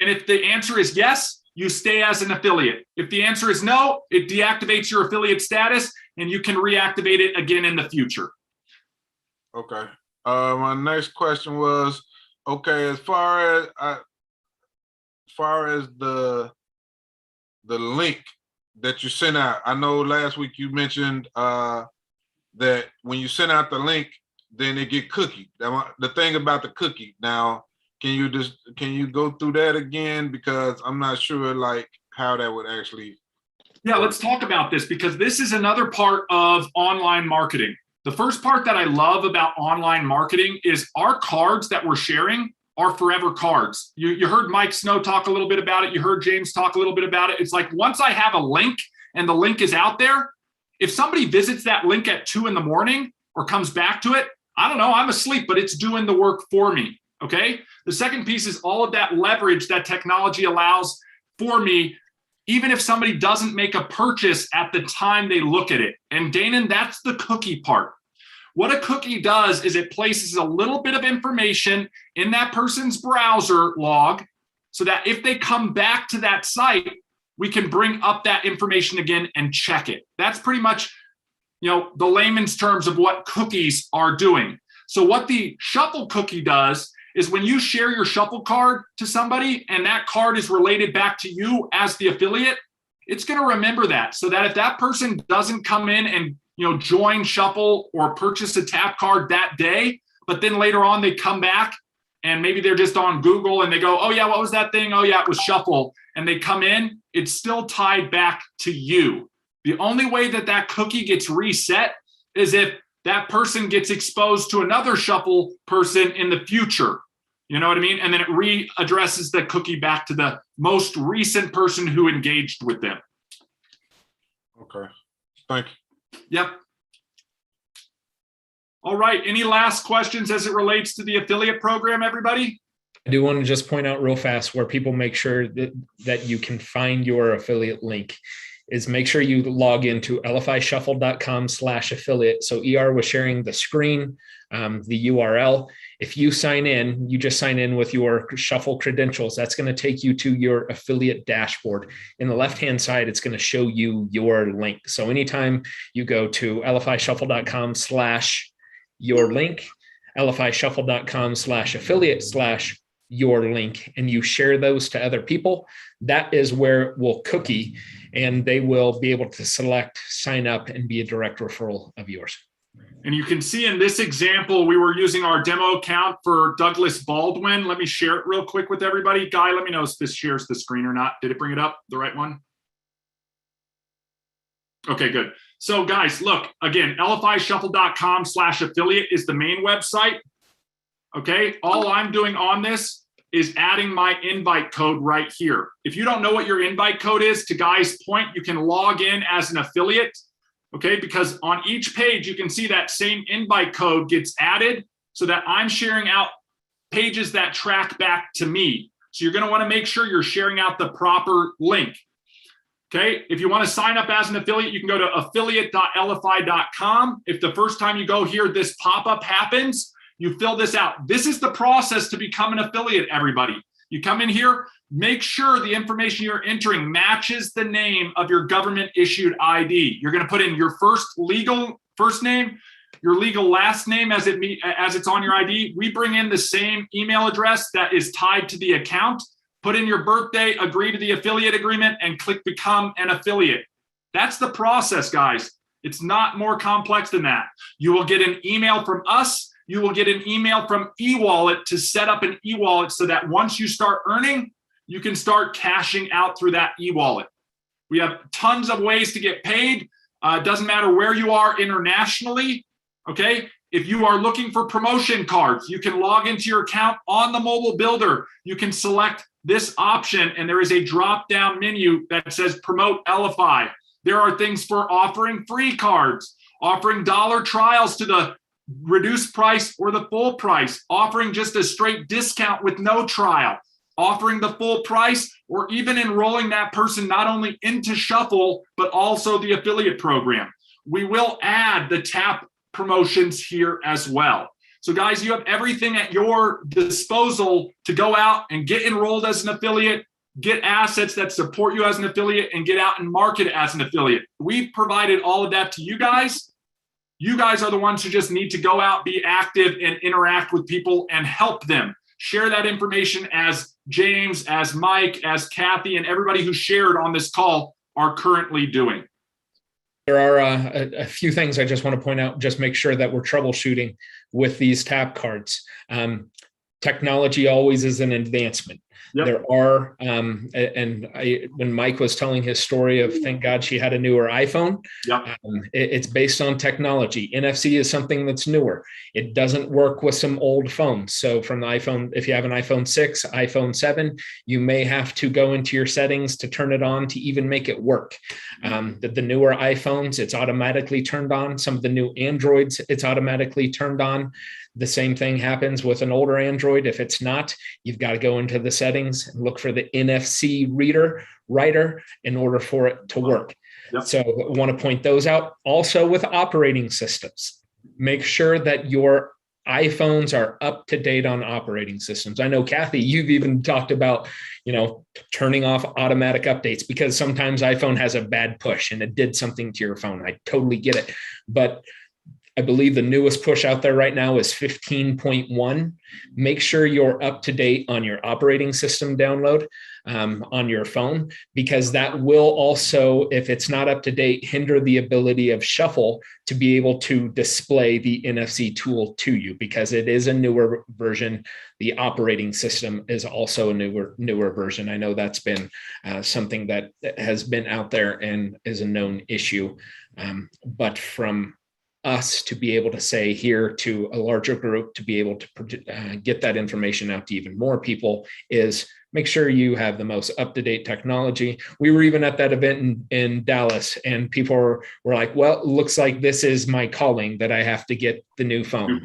And if the answer is yes, you stay as an affiliate. If the answer is no, it deactivates your affiliate status and you can reactivate it again in the future. Okay. My next question was, okay, as far as the link that you sent out, I know last week you mentioned that when you send out the link, then it get cookie. The thing about the cookie now, can you go through that again? Because I'm not sure like how that would actually. Yeah, let's talk about this because this is another part of online marketing. The first part that I love about online marketing is our cards that we're sharing are forever cards. You heard Mike Snow talk a little bit about it. You heard James talk a little bit about it. It's like once I have a link and the link is out there, if somebody visits that link at 2 a.m. or comes back to it, I don't know, I'm asleep, but it's doing the work for me, okay? The second piece is all of that leverage that technology allows for me, even if somebody doesn't make a purchase at the time they look at it. And Danon, that's the cookie part. What a cookie does is it places a little bit of information in that person's browser log so that if they come back to that site, we can bring up that information again and check it. That's pretty much, the layman's terms of what cookies are doing. So what the shuffle cookie does is when you share your shuffle card to somebody and that card is related back to you as the affiliate, it's going to remember that so that if that person doesn't come in and join shuffle or purchase a tap card that day, but then later on they come back and maybe they're just on Google and they go, oh yeah, what was that thing? Oh yeah, it was shuffle. And they come in, it's still tied back to you. The only way that that cookie gets reset is if that person gets exposed to another shuffle person in the future. You know what I mean? And then it readdresses the cookie back to the most recent person who engaged with them. Okay, thank you. Yep. All right. Any last questions as it relates to the affiliate program, everybody? I do want to just point out real fast where people make sure that you can find your affiliate link is make sure you log into elifyshuffle.com/affiliate. So ER was sharing the screen, the URL. If you sign in, you just sign in with your shuffle credentials. That's going to take you to your affiliate dashboard. In the left-hand side, it's going to show you your link. So anytime you go to elifyshuffle.com/your link, elifyshuffle.com/affiliate/your link, and you share those to other people, that is where it will cookie and they will be able to select, sign up, and be a direct referral of yours. And you can see in this example, we were using our demo account for Douglas Baldwin. Let me share it real quick with everybody. Guy, let me know if this shares the screen or not. Did it bring it up, the right one? Okay, good. So guys, look, again, elifyshuffle.com/affiliate is the main website. Okay, all I'm doing on this is adding my invite code right here. If you don't know what your invite code is, to Guy's point, you can log in as an affiliate, okay? Because on each page, you can see that same invite code gets added so that I'm sharing out pages that track back to me. So you're gonna wanna make sure you're sharing out the proper link, okay? If you wanna sign up as an affiliate, you can go to affiliate.elify.com. If the first time you go here, this pop-up happens, you fill this out. This is the process to become an affiliate, everybody. You come in here, make sure the information you're entering matches the name of your government issued ID. You're gonna put in your legal first name, your legal last name as it's on your ID. We bring in the same email address that is tied to the account. Put in your birthday, agree to the affiliate agreement, and click become an affiliate. That's the process, guys. It's not more complex than that. You will get an email from us. You will get an email from eWallet to set up an eWallet so that once you start earning, you can start cashing out through that eWallet. We have tons of ways to get paid. It doesn't matter where you are internationally, okay? If you are looking for promotion cards, you can log into your account on the mobile builder. You can select this option and there is a drop-down menu that says Promote Elify. There are things for offering free cards, offering dollar trials to the reduced price or the full price, offering just a straight discount with no trial, offering the full price, or even enrolling that person not only into Shuffle, but also the affiliate program. We will add the TAP promotions here as well. So guys, you have everything at your disposal to go out and get enrolled as an affiliate, get assets that support you as an affiliate, and get out and market as an affiliate. We've provided all of that to you guys. You guys are the ones who just need to go out, be active, and interact with people and help them. Share that information as James, as Mike, as Kathy, and everybody who shared on this call are currently doing. There are a few things I just want to point out, just make sure that we're troubleshooting with these tap cards. Technology always is an advancement. Yep. There are, when Mike was telling his story of thank God she had a newer iPhone, Yep. It's based on technology. NFC is something that's newer. It doesn't work with some old phones. So from the iPhone, if you have an iPhone 6, iPhone 7, you may have to go into your settings to turn it on to even make it work. The newer iPhones, it's automatically turned on. Some of the new Androids, it's automatically turned on. The same thing happens with an older Android. If it's not, you've got to go into the settings and look for the NFC writer in order for it to work. Yep. So I want to point those out. Also with operating systems, make sure that your iPhones are up to date on operating systems. I know, Kathy, you've even talked about, turning off automatic updates because sometimes iPhone has a bad push and it did something to your phone. I totally get it. But I believe the newest push out there right now is 15.1. Make sure you're up to date on your operating system download on your phone, because that will also, if it's not up to date, hinder the ability of Shuffle to be able to display the NFC tool to you, because it is a newer version. The operating system is also a newer version. I know that's been something that has been out there and is a known issue, but from us to be able to say here to a larger group, to be able to get that information out to even more people, is make sure you have the most up-to-date technology. We were even at that event in Dallas, and people were like, well, it looks like this is my calling, that I have to get the new phone.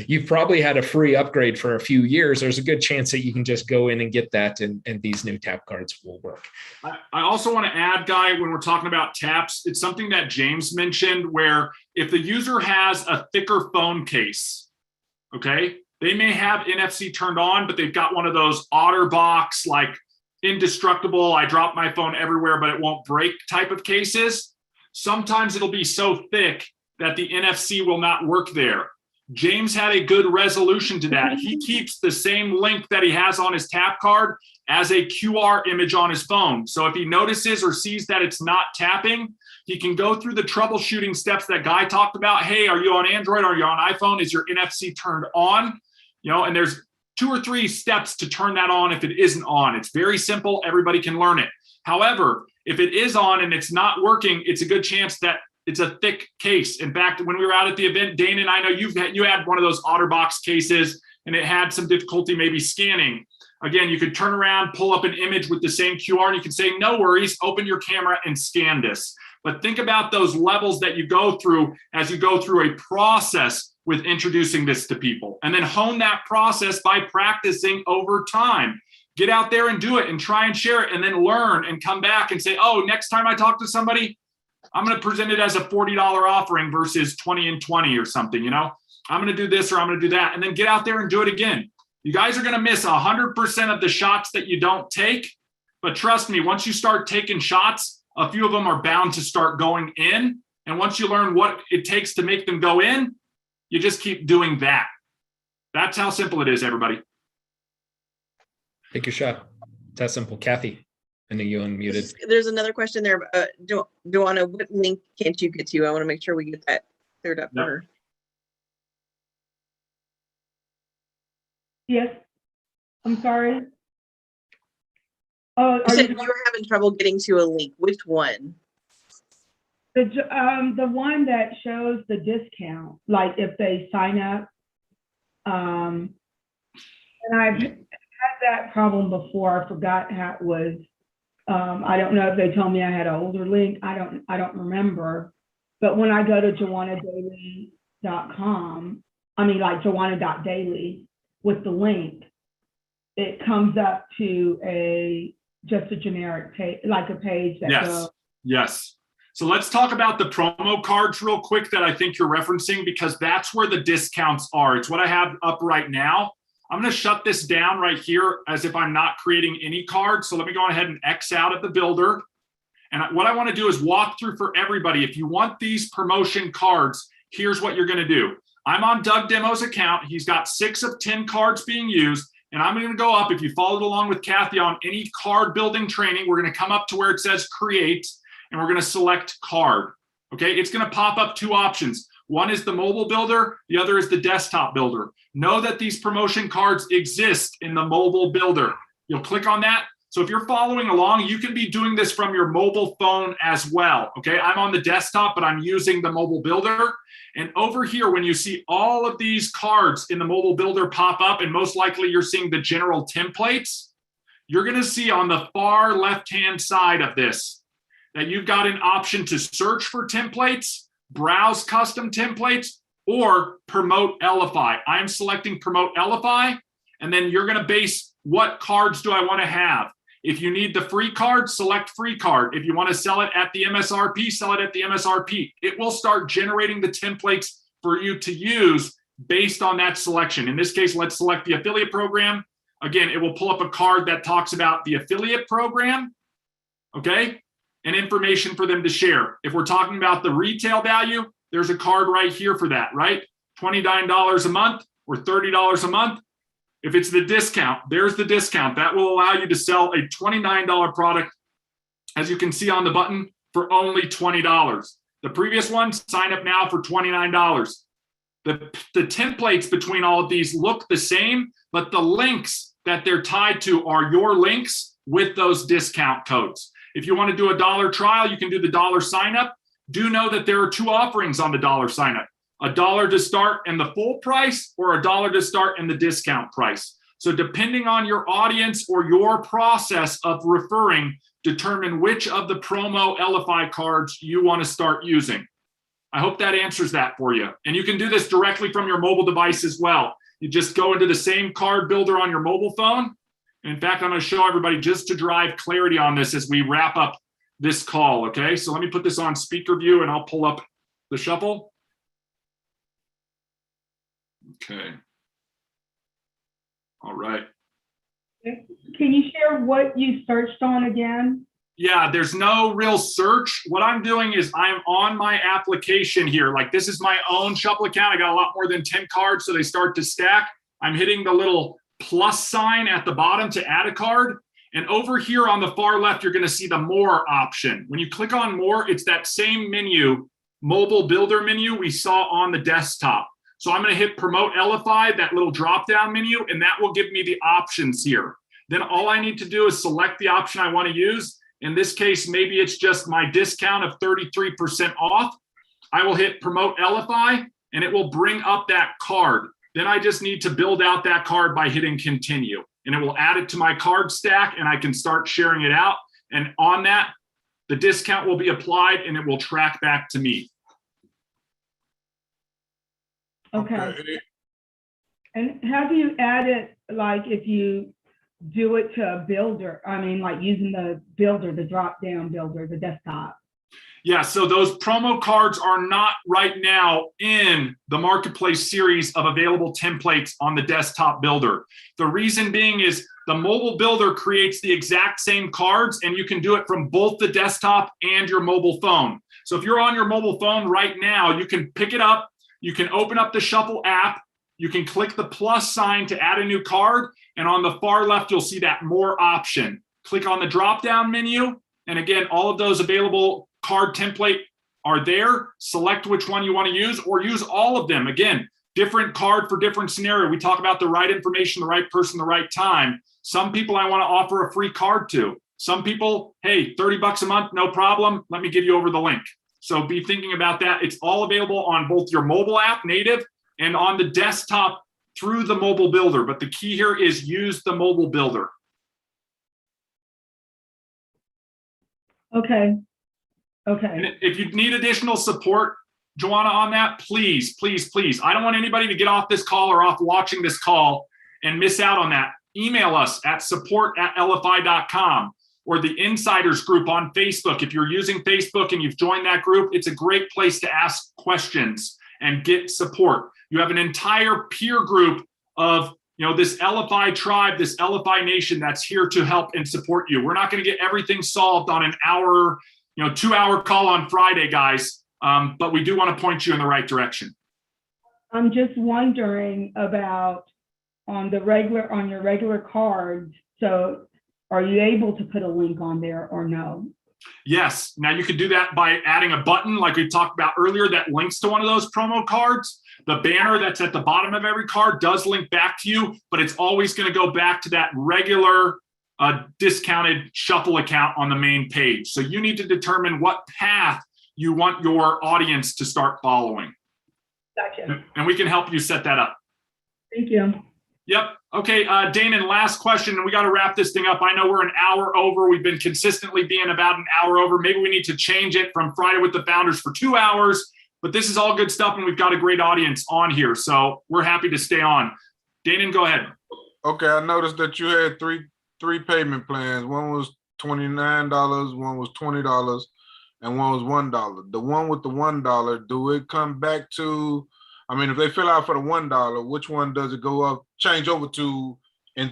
You've probably had a free upgrade for a few years. There's a good chance that you can just go in and get that, and these new tap cards will work. I also want to add, Guy, when we're talking about taps, it's something that James mentioned, where if the user has a thicker phone case, okay, they may have NFC turned on, but they've got one of those OtterBox, like indestructible, I drop my phone everywhere, but it won't break type of cases. Sometimes it'll be so thick that the NFC will not work there. James had a good resolution to that. He keeps the same link that he has on his tap card as a QR image on his phone. So if he notices or sees that it's not tapping, he can go through the troubleshooting steps that Guy talked about. Hey, are you on Android? Are you on iPhone? Is your NFC turned on? And there's 2 or 3 steps to turn that on if it isn't on. It's very simple. Everybody can learn it. However, if it is on and it's not working, it's a good chance that it's a thick case. In fact, when we were out at the event, Dane and I know you had one of those OtterBox cases and it had some difficulty maybe scanning. Again, you could turn around, pull up an image with the same QR, and you can say, no worries, open your camera and scan this. But think about those levels that you go through as you go through a process with introducing this to people, and then hone that process by practicing over time. Get out there and do it and try and share it, and then learn and come back and say, oh, next time I talk to somebody, I'm going to present it as a $40 offering versus 20 and 20 or something. I'm going to do this or I'm going to do that, and then get out there and do it again. You guys are going to miss 100% of the shots that you don't take, but trust me, once you start taking shots, a few of them are bound to start going in. And once you learn what it takes to make them go in, you just keep doing that. That's how simple it is, everybody. Take your shot. It's that simple. Kathy, I know you unmuted. There's another question there. Joanna, what link can't you get to? I want to make sure we get that cleared up for her. Yes. I'm sorry. Oh, you said you were having trouble getting to a link. Which one? The one that shows the discount, like if they sign up. And I've had that problem before. I forgot how it was. I don't know if they told me I had an older link. I don't remember. But when I go to joannadaily.com, like joanna.daily with the link, it comes up to just a generic page, like a page that goes. Yes. So let's talk about the promo cards real quick that I think you're referencing, because that's where the discounts are. It's what I have up right now. I'm going to shut this down right here as if I'm not creating any cards. So let me go ahead and X out at the builder. And what I want to do is walk through for everybody. If you want these promotion cards, here's what you're going to do. I'm on Doug Demo's account. He's got 6 of 10 cards being used. And I'm going to go up. If you followed along with Kathy on any card building training, we're going to come up to where it says create, and we're going to select card. Okay, it's going to pop up 2 options. One is the mobile builder, the other is the desktop builder. Know that these promotion cards exist in the mobile builder. You'll click on that. So if you're following along, you can be doing this from your mobile phone as well. Okay, I'm on the desktop, but I'm using the mobile builder. And over here, when you see all of these cards in the mobile builder pop up, and most likely you're seeing the general templates, you're going to see on the far left-hand side of this that you've got an option to search for templates, browse custom templates, or promote Elify. I'm selecting promote Elify, and then you're going to base what cards do I want to have. If you need the free card, select free card. If you want to sell it at the MSRP, sell it at the MSRP. It will start generating the templates for you to use based on that selection. In this case, let's select the affiliate program. Again, it will pull up a card that talks about the affiliate program, okay, and information for them to share. If we're talking about the retail value, there's a card right here for that, right? $29 a month or $30 a month. If it's the discount, there's the discount. That will allow you to sell a $29 product, as you can see on the button, for only $20. The previous one, sign up now for $29. The templates between all of these look the same, but the links that they're tied to are your links with those discount codes. If you want to do a dollar trial, you can do the dollar sign up. Do know that there are two offerings on the dollar sign up. $1 to start and the full price, or $1 to start and the discount price. So depending on your audience or your process of referring, determine which of the promo Elify cards you want to start using. I hope that answers that for you. And you can do this directly from your mobile device as well. You just go into the same card builder on your mobile phone. And in fact, I'm going to show everybody just to drive clarity on this as we wrap up this call, okay? So let me put this on speaker view and I'll pull up the shuffle. Okay. All right. Can you share what you searched on again? Yeah, there's no real search. What I'm doing is I'm on my application here. Like, this is my own shuffle account. I got a lot more than 10 cards, so they start to stack. I'm hitting the little plus sign at the bottom to add a card. And over here on the far left, you're going to see the more option. When you click on more, it's that same menu, mobile builder menu we saw on the desktop. So I'm going to hit promote Elify, that little drop down menu, and that will give me the options here. Then all I need to do is select the option I want to use. In this case, maybe it's just my discount of 33% off. I will hit promote Elify and it will bring up that card. Then I just need to build out that card by hitting continue, and it will add it to my card stack and I can start sharing it out. And on that, the discount will be applied and it will track back to me. Okay. And how do you add it, like if you do it to a builder? I mean, like using the builder, the drop down builder, the desktop. Yeah, so those promo cards are not right now in the marketplace series of available templates on the desktop builder. The reason being is the mobile builder creates the exact same cards, and you can do it from both the desktop and your mobile phone. So if you're on your mobile phone right now, you can pick it up, you can open up the Shuffle app, you can click the plus sign to add a new card, and on the far left, you'll see that more option. Click on the drop-down menu, and again, all of those available card template are there. Select which one you want to use, or use all of them. Again, different card for different scenario. We talk about the right information, the right person, the right time. Some people I want to offer a free card to. Some people, hey, 30 bucks a month, no problem. Let me give you over the link. So be thinking about that. It's all available on both your mobile app, native, and on the desktop through the mobile builder. But the key here is use the mobile builder. Okay. Okay. And if you need additional support, Joanna, on that, please, please, please. I don't want anybody to get off this call or off watching this call and miss out on that. Email us at support@elify.com, or the Insiders group on Facebook. If you're using Facebook and you've joined that group, it's a great place to ask questions and get support. You have an entire peer group of, this Elify tribe, this Elify nation that's here to help and support you. We're not going to get everything solved on an hour, 2-hour call on Friday, guys. But we do want to point you in the right direction. I'm just wondering about on your regular cards. So are you able to put a link on there or no? Yes. Now you could do that by adding a button like we talked about earlier that links to one of those promo cards. The banner that's at the bottom of every card does link back to you, but it's always going to go back to that regular discounted shuffle account on the main page. So you need to determine what path you want your audience to start following. Gotcha. And we can help you set that up. Thank you. Yep. Okay, Danon, last question, and we got to wrap this thing up. I know we're an hour over. We've been consistently being about an hour over. Maybe we need to change it from Friday with the Founders for 2 hours, but this is all good stuff, and we've got a great audience on here, so we're happy to stay on. Danon, go ahead. Okay, I noticed that you had three payment plans. One was $29, one was $20, and one was $1. The one with the $1, do it come back to? I mean, if they fill out for the $1, which one does it go up, change over to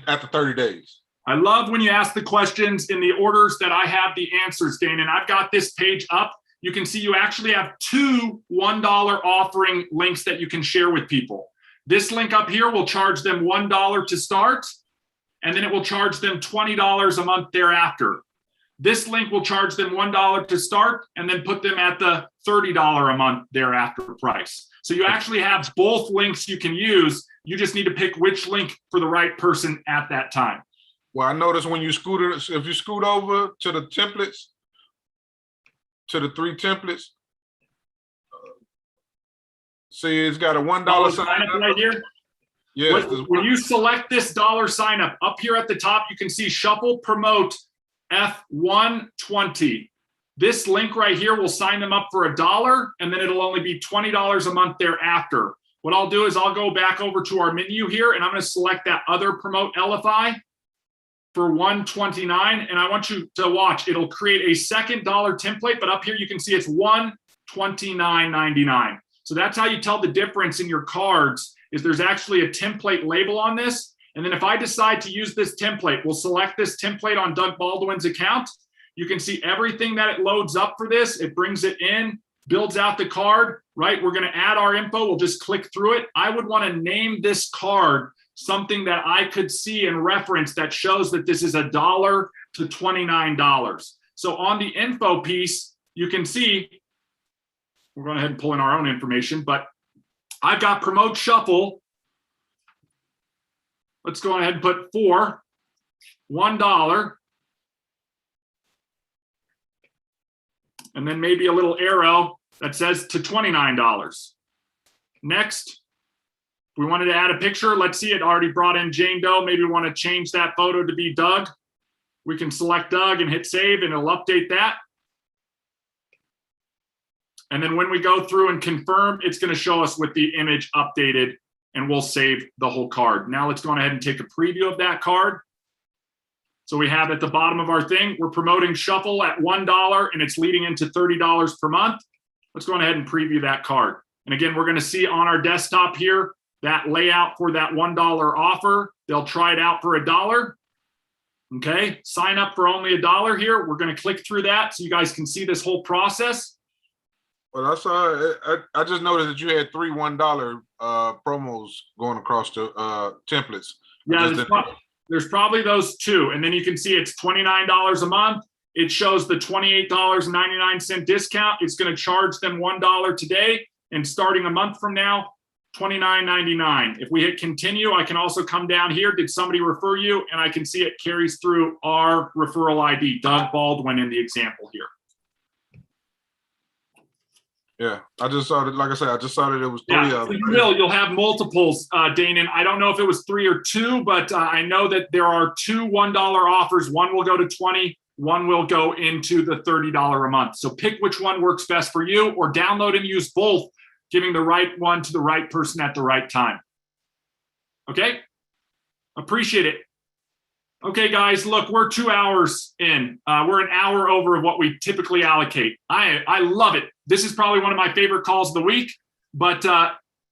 after 30 days? I love when you ask the questions in the orders that I have the answers, Danon. I've got this page up. You can see you actually have 2 $1 offering links that you can share with people. This link up here will charge them $1 to start, and then it will charge them $20 a month thereafter. This link will charge them $1 to start and then put them at the $30 a month thereafter price. So you actually have both links you can use. You just need to pick which link for the right person at that time. Well, I noticed when you if you scoot over to the templates, to the 3 templates, see it's got a $1 sign up right here. Yes. When you select this dollar sign up here at the top, you can see Shuffle Promote F120. This link right here will sign them up for $1, and then it'll only be $20 a month thereafter. What I'll do is I'll go back over to our menu here, and I'm going to select that other Promote Elify for $129, and I want you to watch. It'll create a second dollar template, but up here you can see it's $129.99. So that's how you tell the difference in your cards, is there's actually a template label on this. And then if I decide to use this template, we'll select this template on Doug Baldwin's account. You can see everything that it loads up for this. It brings it in, builds out the card, right? We're going to add our info. We'll just click through it. I would want to name this card something that I could see and reference that shows that this is $1 to $29. So on the info piece, you can see, we're going ahead and pull in our own information, but I've got Promote Shuffle. Let's go ahead and put for $1. And then maybe a little arrow that says to $29. Next, we wanted to add a picture. Let's see, it already brought in Jane Doe. Maybe we want to change that photo to be Doug. We can select Doug and hit save, and it'll update that. And then when we go through and confirm, it's going to show us with the image updated, and we'll save the whole card. Now let's go ahead and take a preview of that card. So we have at the bottom of our thing, we're promoting Shuffle at $1, and it's leading into $30 per month. Let's go ahead and preview that card. And again, we're going to see on our desktop here that layout for that $1 offer. They'll try it out for $1. Okay, sign up for only $1 here. We're going to click through that so you guys can see this whole process. Well, I saw. I just noticed that you had 3 $1 promos going across the templates. Yeah, there's probably those 2, and then you can see it's $29 a month. It shows the $28.99 discount. It's going to charge them $1 today, and starting a month from now, $29.99. If we hit continue, I can also come down here. Did somebody refer you? And I can see it carries through our referral ID, Doug Baldwin, in the example here. Yeah, I just saw it. Like I said, I just saw that it was 3 of them. You'll have multiples, Danon. I don't know if it was 3 or 2, but I know that there are 2 $1 offers. One will go to 20, one will go into the $30 a month. So pick which one works best for you, or download and use both, giving the right one to the right person at the right time. Okay? Appreciate it. Okay, guys, look, we're 2 hours in. We're an hour over of what we typically allocate. I love it. This is probably one of my favorite calls of the week, but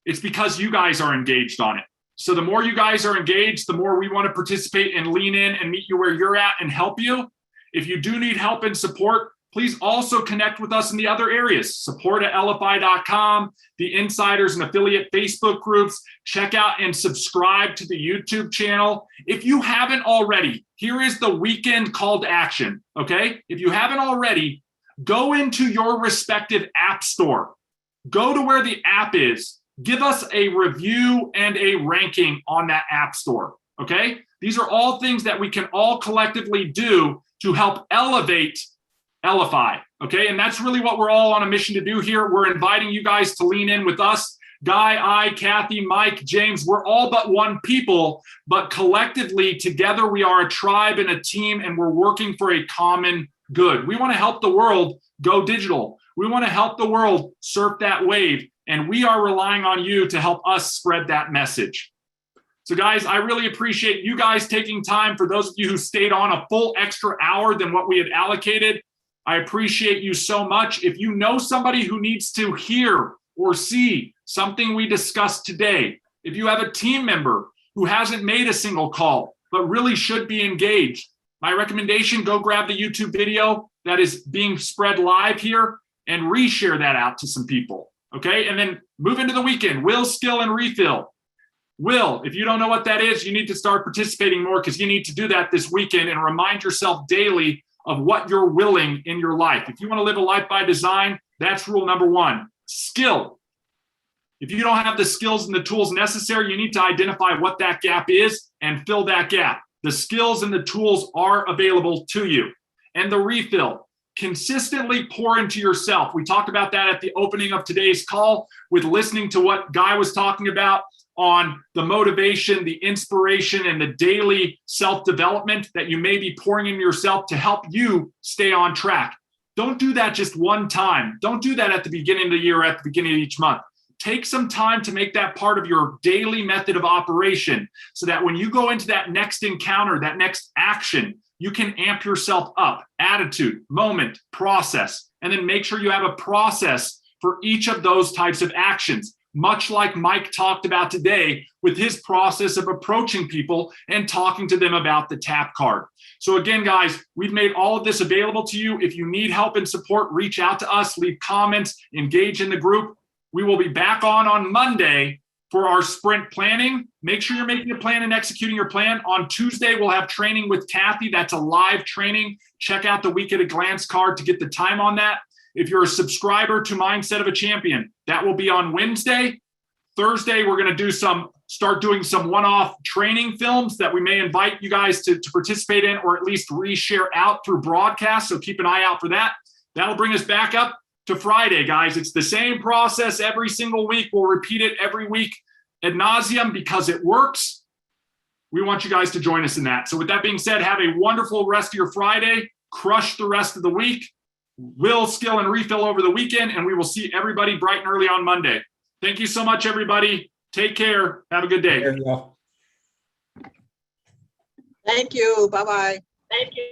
it's because you guys are engaged on it. So the more you guys are engaged, the more we want to participate and lean in and meet you where you're at and help you. If you do need help and support, Please also connect with us in the other areas. Support at Elify.com, the insiders and affiliate Facebook groups. Check out and subscribe to the YouTube channel. If you haven't already, here is the weekend call to action, okay? If you haven't already, go into your respective app store. Go to where the app is. Give us a review and a ranking on that app store, okay? These are all things that we can all collectively do to help elevate Elify, okay? And that's really what we're all on a mission to do here. We're inviting you guys to lean in with us. Guy, I, Kathy, Mike, James, we're all but one people, but collectively together we are a tribe and a team, and we're working for a common good. We want to help the world go digital. We want to help the world surf that wave, and we are relying on you to help us spread that message. So guys, I really appreciate you guys taking time. For those of you who stayed on a full extra hour than what we had allocated, I appreciate you so much. If you know somebody who needs to hear or see something we discussed today, if you have a team member who hasn't made a single call but really should be engaged, my recommendation, go grab the YouTube video that is being spread live here and reshare that out to some people, okay? And then move into the weekend. Will, skill, and refill. Will, if you don't know what that is, you need to start participating more, because you need to do that this weekend and remind yourself daily of what you're willing in your life. If you want to live a life by design, that's rule number one. Skill. If you don't have the skills and the tools necessary, you need to identify what that gap is and fill that gap. The skills and the tools are available to you. And the refill. Consistently pour into yourself. We talked about that at the opening of today's call with listening to what Guy was talking about on the motivation, the inspiration, and the daily self-development that you may be pouring into yourself to help you stay on track. Don't do that just one time. Don't do that at the beginning of the year or at the beginning of each month. Take some time to make that part of your daily method of operation so that when you go into that next encounter, that next action, you can amp yourself up. Attitude, moment, process, and then make sure you have a process for each of those types of actions. Much like Mike talked about today with his process of approaching people and talking to them about the tap card. So again, guys, we've made all of this available to you. If you need help and support, reach out to us, leave comments, engage in the group. We will be back on Monday for our sprint planning. Make sure you're making a plan and executing your plan. On Tuesday, we'll have training with Kathy. That's a live training. Check out the Week at a Glance card to get the time on that. If you're a subscriber to Mindset of a Champion, that will be on Wednesday. Thursday, we're going to start doing some one-off training films that we may invite you guys to participate in, or at least reshare out through broadcast. So keep an eye out for that. That'll bring us back up to Friday, guys. It's the same process every single week. We'll repeat it every week ad nauseum because it works. We want you guys to join us in that. So with that being said, have a wonderful rest of your Friday. Crush the rest of the week. Will, skill, and refill over the weekend, and we will see everybody bright and early on Monday. Thank you so much, everybody. Take care. Have a good day. Thank you. Bye-bye. Thank you.